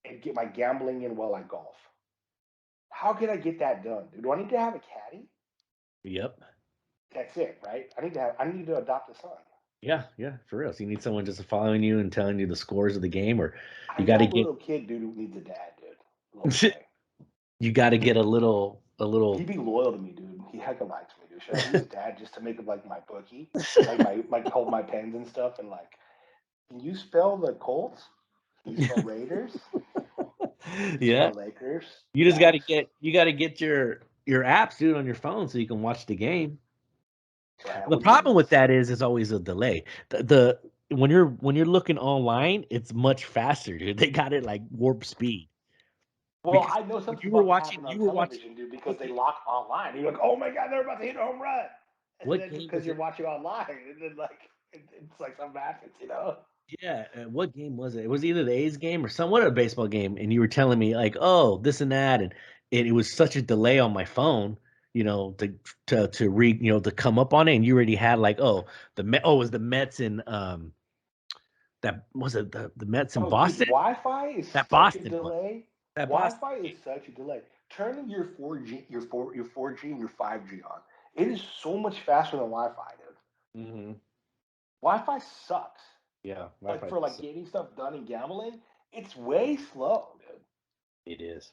and get my gambling in while I golf. How can I get that done, dude? Do I need to have a caddy? Yep. That's it, right? I need to adopt a son. Yeah, for real. So you need someone just following you and telling you the scores of the game, or I you got to got a get little kid, dude, who needs a dad, dude. Little boy. you got to get a He'd little. be loyal to me, dude. He hecka likes me, dude. Should I be his dad just to make him like my bookie? Like hold my pens and stuff and like, can you spell the Colts? Can you spell Raiders? Can you Yeah, spell Lakers? you just got to Yikes. get your apps, dude, on your phone so you can watch the game. Right, I The would do problem with this. that is always a delay. When you're looking online, it's much faster, dude. They got it like warp speed. Well, Because I know when something's about to happen on you were watching television, dude, because what they game, lock online. You're like, oh my god, they're about to hit a home run, and what then game because was you're it? watching online, and then like it's like something happens. Yeah, what game was it? It was either the A's game or somewhat a baseball game, and you were telling me like, oh, this and that, and it was such a delay on my phone, to read, to come up on it, and you already had like, oh, it was the Mets in that was it the Mets in Oh, dude, Boston, Wi-Fi is that such a Boston one, delay. that Boston Wi-Fi is such a delay. Turning your 4G, your 4G and your 5G on. It is so much faster than Wi-Fi, dude. game. Wi-Fi sucks. Yeah, Like Wi-Fi. for like getting stuff done and gambling, it's way slow, dude. It is.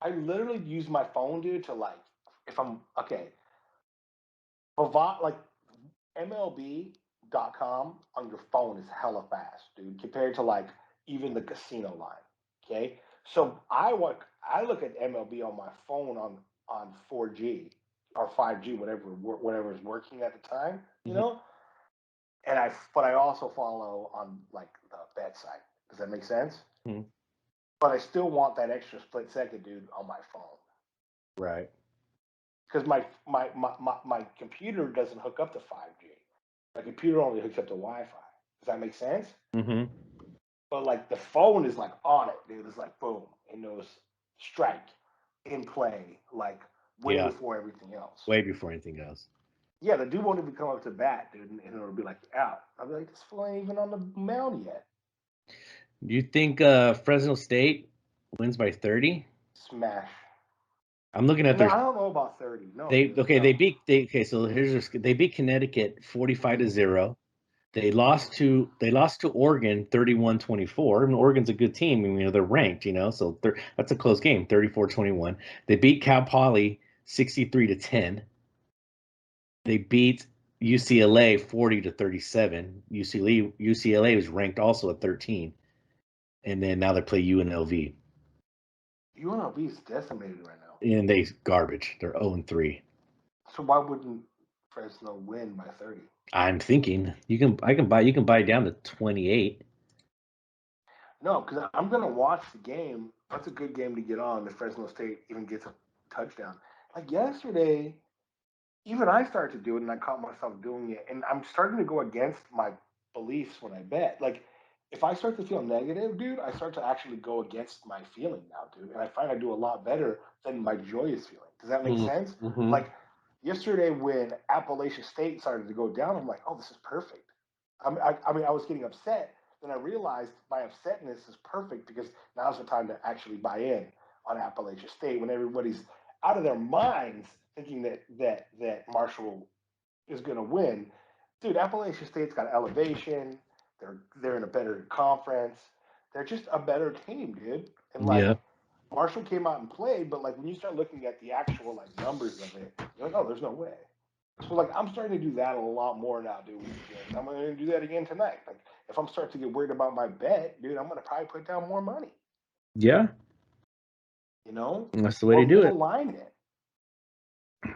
I literally use my phone, dude, to like if I'm okay. Like MLB.com on your phone is hella fast, dude, compared to like even the casino line. Okay, so I look at MLB on my phone on 4G or 5G, whatever is working at the time, Mhm. And I also follow on like the bet site. Does that make sense? Mhm. But I still want that extra split second, dude, on my phone Right. because my computer doesn't hook up to 5G. My computer only hooks up to Wi-Fi. Does that make sense? hmm But like the phone is like on it, dude. It's like boom, it knows strike in play, like way Yeah. before everything else. Way before anything else. Yeah, the dude won't even come up to bat, dude, and it'll be like out. I'll be like, this fool ain't even on the mound yet. Do you think Fresno State wins by 30? Smash. I'm looking at No, their I don't know about 30. No, they dude, okay, no. they beat Connecticut 45-0. They lost to Oregon 31-24, and Oregon's a good team, and they're ranked, so that's a close game, 34-21. They beat Cal Poly 63-10. They beat UCLA 40-37. UCLA was ranked also at 13, and then now they play UNLV. UNLV is decimated right now. And they garbage. They're 0-3. So why wouldn't Fresno win by 30? I'm thinking you can buy down to 28. No, because I'm gonna watch the game. That's a good game to get on if Fresno State even gets a touchdown. Like yesterday, even I started to do it, and I caught myself doing it. And I'm starting to go against my beliefs when I bet. Like, if I start to feel negative, dude, I start to actually go against my feeling now, dude. And I find I do a lot better than my joyous feeling. Does that make sense? Mm-hmm. Like yesterday, when Appalachian State started to go down, I'm like, oh, this is perfect. I mean, I was getting upset. Then I realized my upsetness is perfect because now's the time to actually buy in on Appalachian State when everybody's out of their minds thinking that Marshall is going to win. Dude, Appalachian State's got elevation. They're in a better conference. They're just a better team, dude. And Yeah. like Marshall came out and played, but like when you start looking at the actual like numbers of it, you're like, oh, there's no way. So like I'm starting to do that a lot more now, dude. And I'm going to do that again tonight. Like if I'm starting to get worried about my bet, dude, I'm going to probably put down more money. Yeah. That's the way Or to do it. misalign it.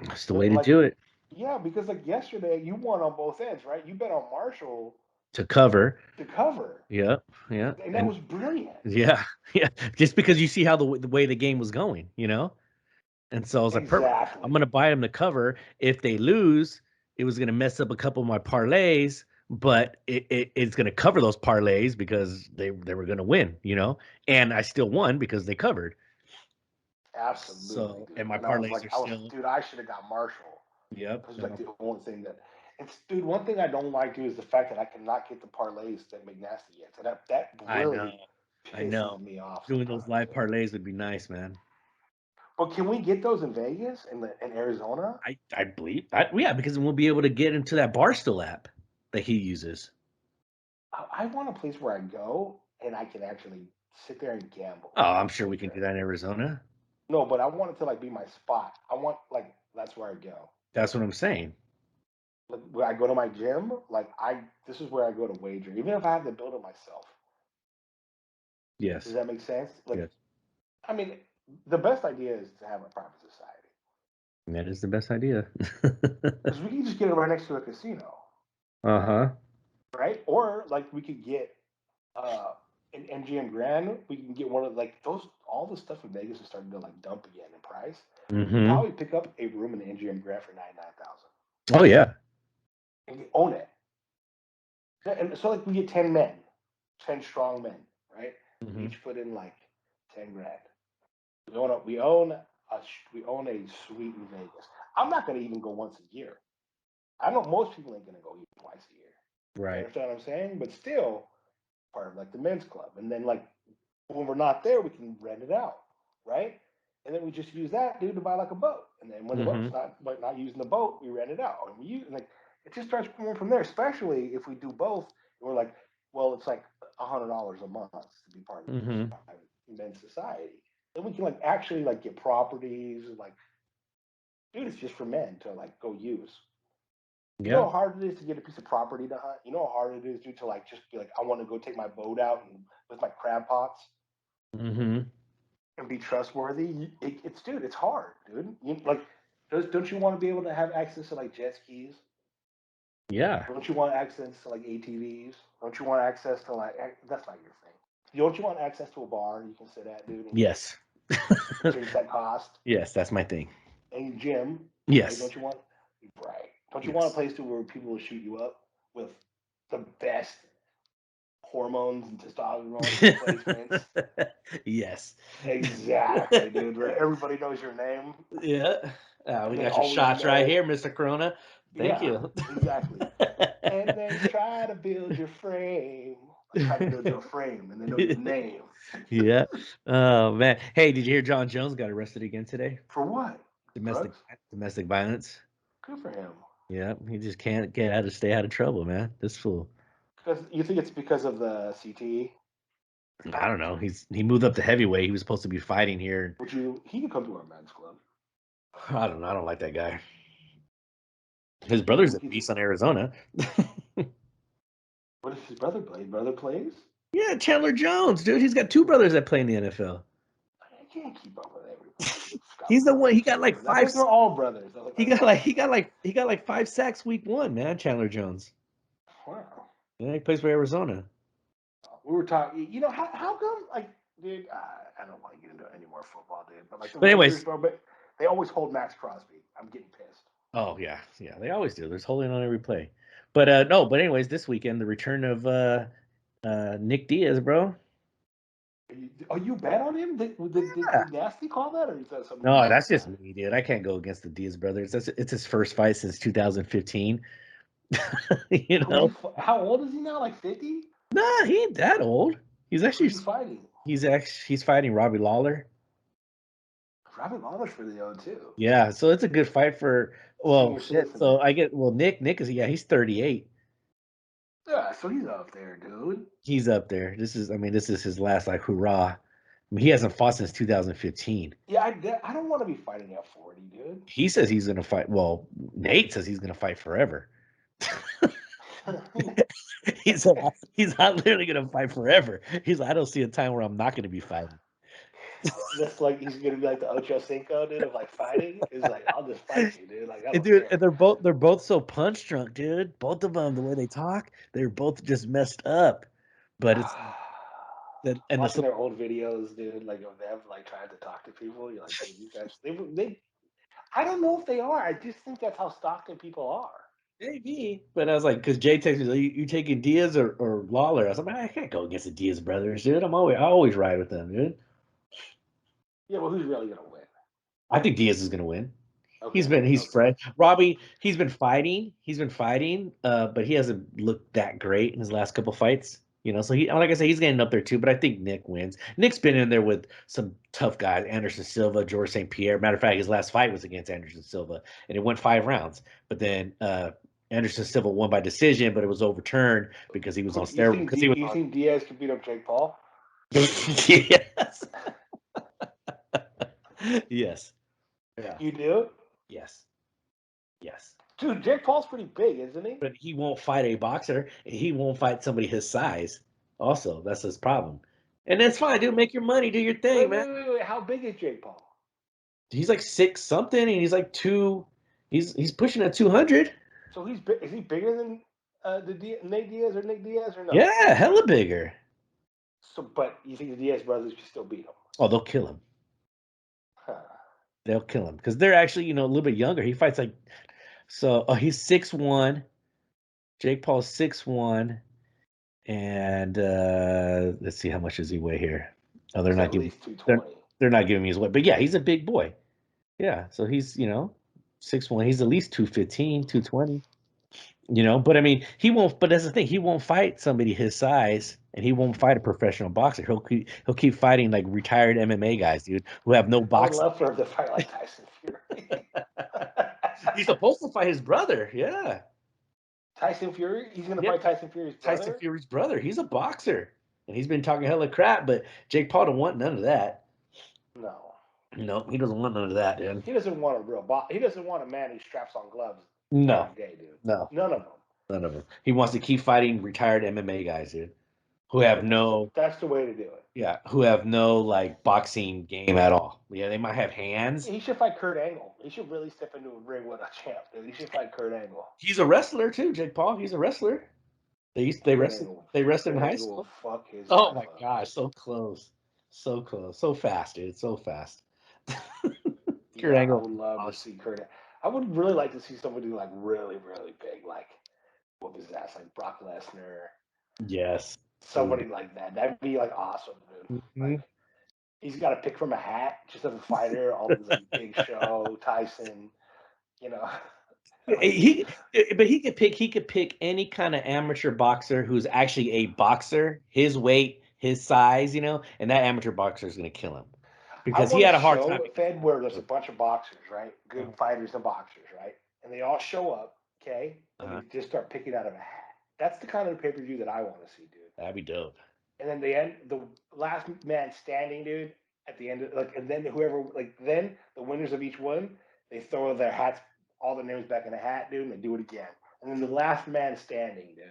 That's the way to Like do it. yeah, because like yesterday you won on both ends, right? You bet on Marshall To cover. to cover, Yeah. Yeah. and that And was brilliant. yeah. Yeah. Just because you see how the way the game was going. And so I was like, perfect. I'm Exactly. gonna buy them to cover. If they lose, it was gonna mess up a couple of my parlays, but it's gonna cover those parlays because they were gonna win. And I still won because they covered. Absolutely, So, and dude. my And I was parlays like, are still. dude, I should have got Marshall. Yep. That was like the only thing that. It's, dude, one thing I don't like, dude, is the fact that I cannot get the parlays that McNasty gets. And that I know. really I pisses know. me off Doing those sometimes, live dude. parlays would be nice, man. But can we get those in Vegas and in Arizona? I believe yeah, because we'll be able to get into that Barstool app that he uses. I want a place where I go and I can actually sit there and gamble Oh, I'm and sure we sit can do there. that in Arizona. No, but I want it to like be my spot. I want like that's where I go. That's what I'm saying. Like when I go to my gym, like this is where I go to wager, even if I have to build it myself. Does Yes. that make sense? Like, Yes. I mean, the best idea is to have a private society That is the best idea. because we can just get it right next to a casino, Uh-huh. right? Or like we could get an MGM Grand. We can get one of like those. All the stuff in Vegas is starting to like dump again in price. We could Mm-hmm. probably pick up a room in the MGM Grand for 99,000 Oh yeah. and own it. And so like we get 10 men, 10 strong men, right? We Mm-hmm. each put in like 10 grand. We own a suite in Vegas. I'm not gonna even go once a year. I know most people ain't gonna go even twice a year. You Right. understand what I'm saying? But still, part of like the men's club. And then like when we're not there, we can rent it out, right? And then we just use that dude to buy like a boat. And then when the boat's Mm-hmm. not using the boat, we rent it out. And we use like it just starts going from there. Especially if we do both, and we're like, well, it's like $100 a month to be part of this Mm-hmm. private men's society. Then we can like actually like get properties and like, dude, it's just for men to like go use. You know Yeah. how hard it is to get a piece of property to hunt. You know how hard it is, dude, to like just be like, I want to go take my boat out and with my crab pots Mm-hmm. and be trustworthy. It's dude, it's hard, dude. Like, don't you want to be able to have access to like jet skis? Yeah. Don't you want access to like ATVs? Don't you want access to like that's not your thing. Don't you want access to a bar you can sit at, dude, and get Yes. drinks that cost Yes, that's my thing. and gym, right? Yes. Don't you want right? Don't you want a Yes. place to where people will shoot you up with the best hormones and testosterone replacements? Yes. Exactly, dude. Where everybody knows your name, Yeah. and We they got your always shots right know. here, Mr. Corona. Thank Yeah, you. exactly. And they try to build your frame. Like try to build your frame, and they know your name. Yeah. Oh man. Hey, did you hear John Jones got arrested again today? For what? Domestic Drugs? domestic violence. Good for him. Yeah, he just can't stay out of trouble, man. This fool. Because you think it's because of the CTE? I don't know. He moved up to heavyweight. He was supposed to be fighting here. He can come to our men's club. I don't know. I don't like that guy. His You brother's a think he's beast on Arizona. what does his brother play? His brother plays? Yeah, Chandler Jones, dude. He's got two brothers that play in the NFL. I can't keep up with everybody. Got He's the one. He brothers, got like dude. I five. think they're all brothers. I think He they're got all like brothers. he got like 5 sacks week one, man. Chandler Jones. Wow. Yeah, he plays for Arizona. We were talking. You know how come like, dude? I don't want to get into any more football, dude. But like the But Raiders, anyways, bro. But they always hold Max Crosby. I'm getting pissed. oh yeah, yeah, they always do. There's holding on every play. But no, but anyways, this weekend the return of Nick Diaz, bro. Are you bet on him? Yeah. Did Nasty call that, or is that something you No, just that's just said? me, dude. I can't go against the Diaz brothers. It's his first fight since 2015. You know, How old is he now? Like 50? nah, he ain't that old. He's actually Who's he fighting? he's fighting Robbie Lawler. Robin Lawler's pretty old too. Yeah, so it's a good fight for. Well, Senior shit. citizen, So right? I get Nick is yeah, he's 38. Yeah, so he's up there, dude. He's up there. This is his last like hurrah. I mean, he hasn't fought since 2015. Yeah, I don't want to be fighting at 40, dude. He says he's gonna fight. Well, Nate says he's gonna fight forever. He's he's not literally gonna fight forever. He's like, I don't see a time where I'm not gonna be fighting. That's like he's gonna be like the Ocho Cinco dude of like fighting. Is like I'll just fight you, dude. Like I And don't dude, care. and they're both so punch drunk, dude. Both of them, the way they talk, they're both just messed up. But it's that and Watching the their old videos, dude, like of them like trying to talk to people, you're like, dude, these guys, they. I don't know if they are. I just think that's how Stockton people are. maybe. But I was like, because Jay texted me, like, you taking Diaz or Lawler? I was like, man, I can't go against the Diaz brothers, dude. I always ride with them, dude. Yeah, well, who's really gonna win? I think Diaz is gonna win. Okay, He's okay. fresh. Robbie, he's been fighting. But he hasn't looked that great in his last couple fights. You know, so he like I said, he's getting up there too. But I think Nick wins. Nick's been in there with some tough guys: Anderson Silva, George St. Pierre. Matter of fact, his last fight was against Anderson Silva, and it went 5 rounds. But then Anderson Silva won by decision, but it was overturned because he was on steroids. Because he was You on. think Diaz can beat up Jake Paul? Yes. Yes. Yeah. You do, Yes. Yes. dude. Jake Paul's pretty big, isn't he? But he won't fight a boxer, and he won't fight somebody his size. Also, that's his problem. And that's fine, dude. Make your money, do your thing, man. Wait. How big is Jake Paul? He's like 6 something, and he's like two. He's pushing at 200. So he's big. Is he bigger than Nate Diaz or Nick Diaz or no? Yeah, hella bigger. So, but you think the Diaz brothers can still beat him? Oh, they'll kill him. Huh. They'll kill him because they're actually, a little bit younger. He fights like so. Oh, he's 6'1". Jake Paul's 6'1", and let's see how much does he weigh here. Oh, He's at least they're 220. they're not giving me his weight, but yeah, he's a big boy. Yeah, so he's 6'1". He's at least 215, 220. But I mean, he won't. But that's the thing. He won't fight somebody his size, and he won't fight a professional boxer. He'll keep fighting like retired MMA guys, dude, who have no I would boxing. love for him to fight like Tyson Fury. He's supposed to fight his brother. Yeah, Tyson Fury? He's gonna yeah. fight Tyson Fury's Tyson brother? Fury's brother. He's a boxer, and he's been talking hella crap. But Jake Paul don't want none of that. No. No, he doesn't want none of that, dude. He doesn't want a real boss. He doesn't want a man who straps on gloves No, every day, dude. no, None of them. none of them. He wants to keep fighting retired MMA guys, dude, who have no. That's the way to do it. Yeah, who have no like boxing game at all. Yeah, they might have hands. He should fight Kurt Angle. He should really step into a ring with a champ, dude. He should fight Kurt Angle. He's a wrestler too, Jake Paul. He's a wrestler. They Kurt wrestled Angle. they wrestled Kurt in high Angle will school. fuck his Oh life my up. gosh, so close. So close. So fast, dude. So fast. Kurt Yeah, I Angle. would love to see Kurt. I would really like to see somebody like really, really big, like what was that? Like Brock Lesnar, Yes. somebody like that. That'd be like awesome, dude. Mhm. Like he's got to pick from a hat, just as a fighter. All these like Big Show, Tyson, you know. like, But he could pick any kind of amateur boxer who's actually a boxer, his weight, his size, and that amateur boxer is gonna kill him. I Because he want a had a hard time show because fed where there's a bunch of boxers, right? uh, Good fighters and boxers, right? And they all show up, okay? And uh, they just start picking out of a hat. That's the kind of pay-per-view that I want to see, dude. That'd be dope. And then the last man standing, dude, at the end of like, and then whoever like then the winners of each one, they throw their hats, all the names back in the hat, dude, and they do it again. And then the last man standing, dude,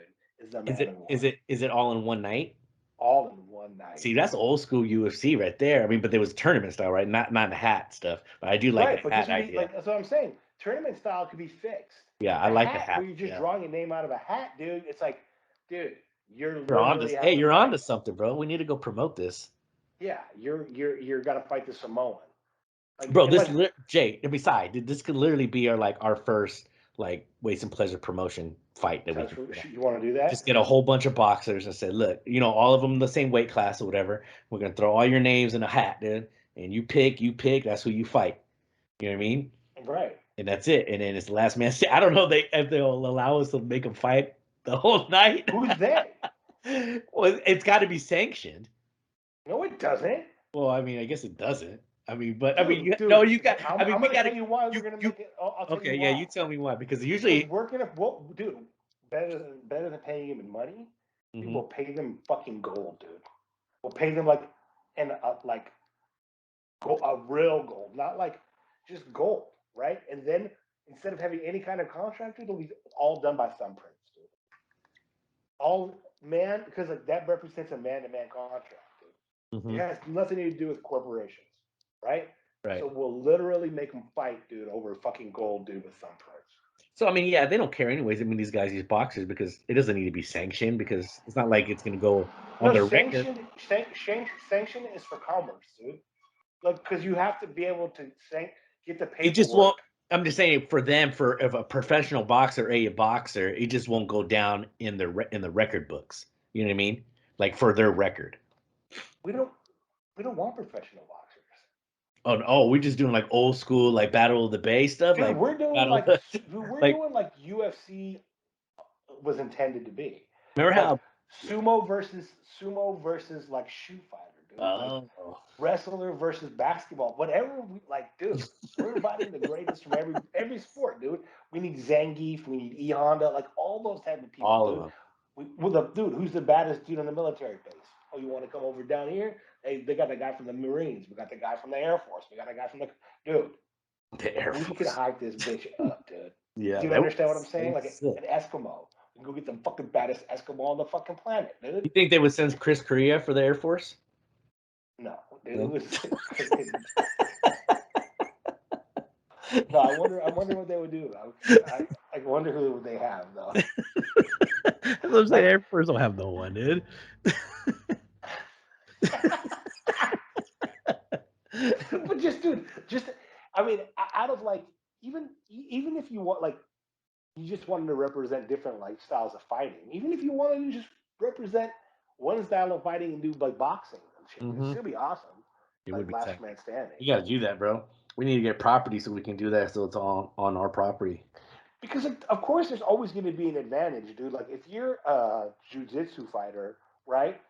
is the Is man it who won. is it is it all in one night? All in one night. See, that's old school UFC right there. I mean, but there was tournament style, right? Not the hat stuff. But I do like the Right, but this hat would be idea. like that's what I'm saying. Tournament style could be fixed. Yeah, I The like the hat hat. where you're just Yeah. drawing a name out of a hat, dude. It's like, dude, you're You're on literally this. Hey, have to you're on fight. to something, bro. We need to go promote this. Yeah, you're gotta fight the Samoan. Like Bro, and this like Jay, beside, this could literally be our first like Weights and Pleasure promotion fight that we can put on. you want to do Just that? get a whole bunch of boxers and say, look, all of them the same weight class or whatever. We're gonna throw all your names in a hat, dude, and you pick. That's who you fight. You know what I mean? Right. And that's it. And then it's the last man. I don't know if they'll allow us to make them fight the whole night. Who's they? Well, it's got to be sanctioned. No, it doesn't. Well, I mean, I guess it doesn't. I mean, but I mean, Dude, no, dude, you got. I mean, I'm we gonna got to. tell you why we're You gonna you. make it. I'll tell you Okay, yeah, why. you tell me why because Because usually. we're gonna, well, dude, better than paying him in money. We Mhm. will pay them fucking gold, dude. We'll pay them like, and like a real gold, not like just gold, right? And then instead of having any kind of contract, it'll be all done by thumbprints, dude. All man, because like that represents a man-to-man contract, dude. It Mhm. has nothing to do with corporations, right? Right. So we'll literally make them fight, dude, over fucking gold, dude, with thumbprints. So I mean, yeah, they don't care anyways. I mean, these guys, these boxers, because it doesn't need to be sanctioned because it's not like it's gonna go on No, their record. sanction is for commerce, dude. Like, because you have to be able to get the It just won't. paperwork. I'm just saying for them, for if a professional boxer, a boxer, it just won't go down in in the record books. You know what I mean? Like for their record. We don't we don't want professional boxers. Oh, we're just doing like old school, like Battle of the Bay stuff, Dude, like we're doing Battle, like we're like doing like UFC was intended to be. remember Like how? Yeah. sumo versus like shoot fighter, dude. Like Oh, wrestler versus basketball. Whatever we like, dude. We're inviting the greatest from every sport, dude. We need Zangief, we need E Honda, like all those type of people, all of dude. them. With a dude, who's the baddest dude on the military base? Oh, you want to come over down here? They got the guy from the Marines. We got the guy from the Air Force. We got a guy from the dude. The Air We could Force. hype this bitch up, dude. Yeah, Do you that would understand what I'm be saying? so Like sick. an Eskimo. We can go get the fucking baddest Eskimo on the fucking planet, dude. You think they would send Chris Korea for the Air Force? No, dude, it No. was. No, I wonder what they would do. I wonder who they have though. Those Like, Air Force don't have no one, dude. but just dude, just I mean, out of like even if you want like you just wanted to represent different like styles of fighting, even if you wanted to just represent one style of fighting and do like boxing and shit, it'd Hmm. still be awesome. It would Like be last tight. man standing. You got to do that, bro. We need to get property so we can do that. So it's on our property. Because of course there's always going to be an advantage, dude. Like if you're a jujitsu fighter, right,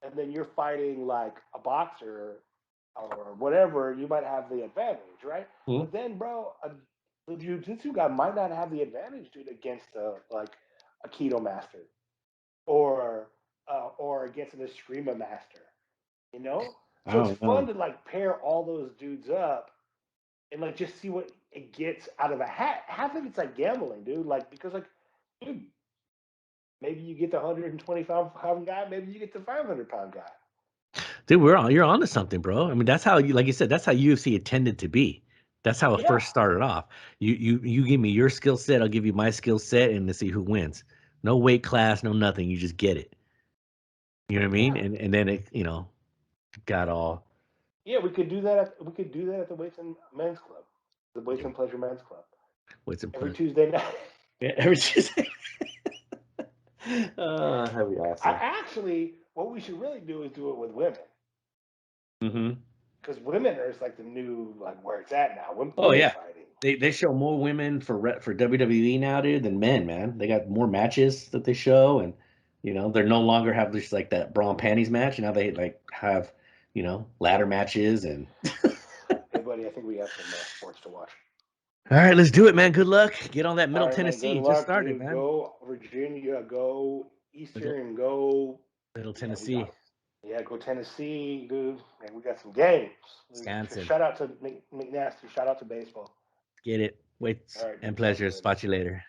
and then you're fighting like a boxer or whatever, you might have the advantage, right? Hmm? But then, bro, the jujitsu guy might not have the advantage, dude, against like a keto master or against an eskrima master, you know. I So it's don't fun know. to like pair all those dudes up and like just see what it gets out of a hat. Half of it's like gambling, dude. Like because like, dude, maybe you get the 125-pound guy, maybe you get the 500-pound guy. Dude, you're on to something, bro. I mean, that's how you, like you said, that's how UFC intended to be. That's how it Yeah, first started off. You give me your skill set, I'll give you my skill set, and to see who wins. No weight class, no nothing. You just get it. You know what I mean? yeah, And then it, got all. yeah. We could do that at the Weights and Men's Club, the Weights Yeah, and Pleasure Men's Club, what's in every play? Tuesday night. Yeah, every Tuesday. That'd be I awesome. actually, what we should really do is do it with women, Hmm. because women are like the new like where it's at now. Oh Women yeah, fighting. they show more women for WWE now, dude, than men, man. They got more matches that they show, and they're no longer have just like that bra and panties match. Now they like have ladder matches and Hey, buddy, I think we have some sports to watch. All right, let's do it, man. Good luck. Get on that All Middle right, man. Good Tennessee. Just luck, started, dude. man. Go Virginia. Go Middle, Eastern. Go. Middle Yeah, we Tennessee. got. Yeah, go Tennessee, dude. And we got some games. Scanson. Shout out to McNasty. Shout out to baseball. Get it. All Weights right, and dude. Talk to you pleasures. later. Spot you later.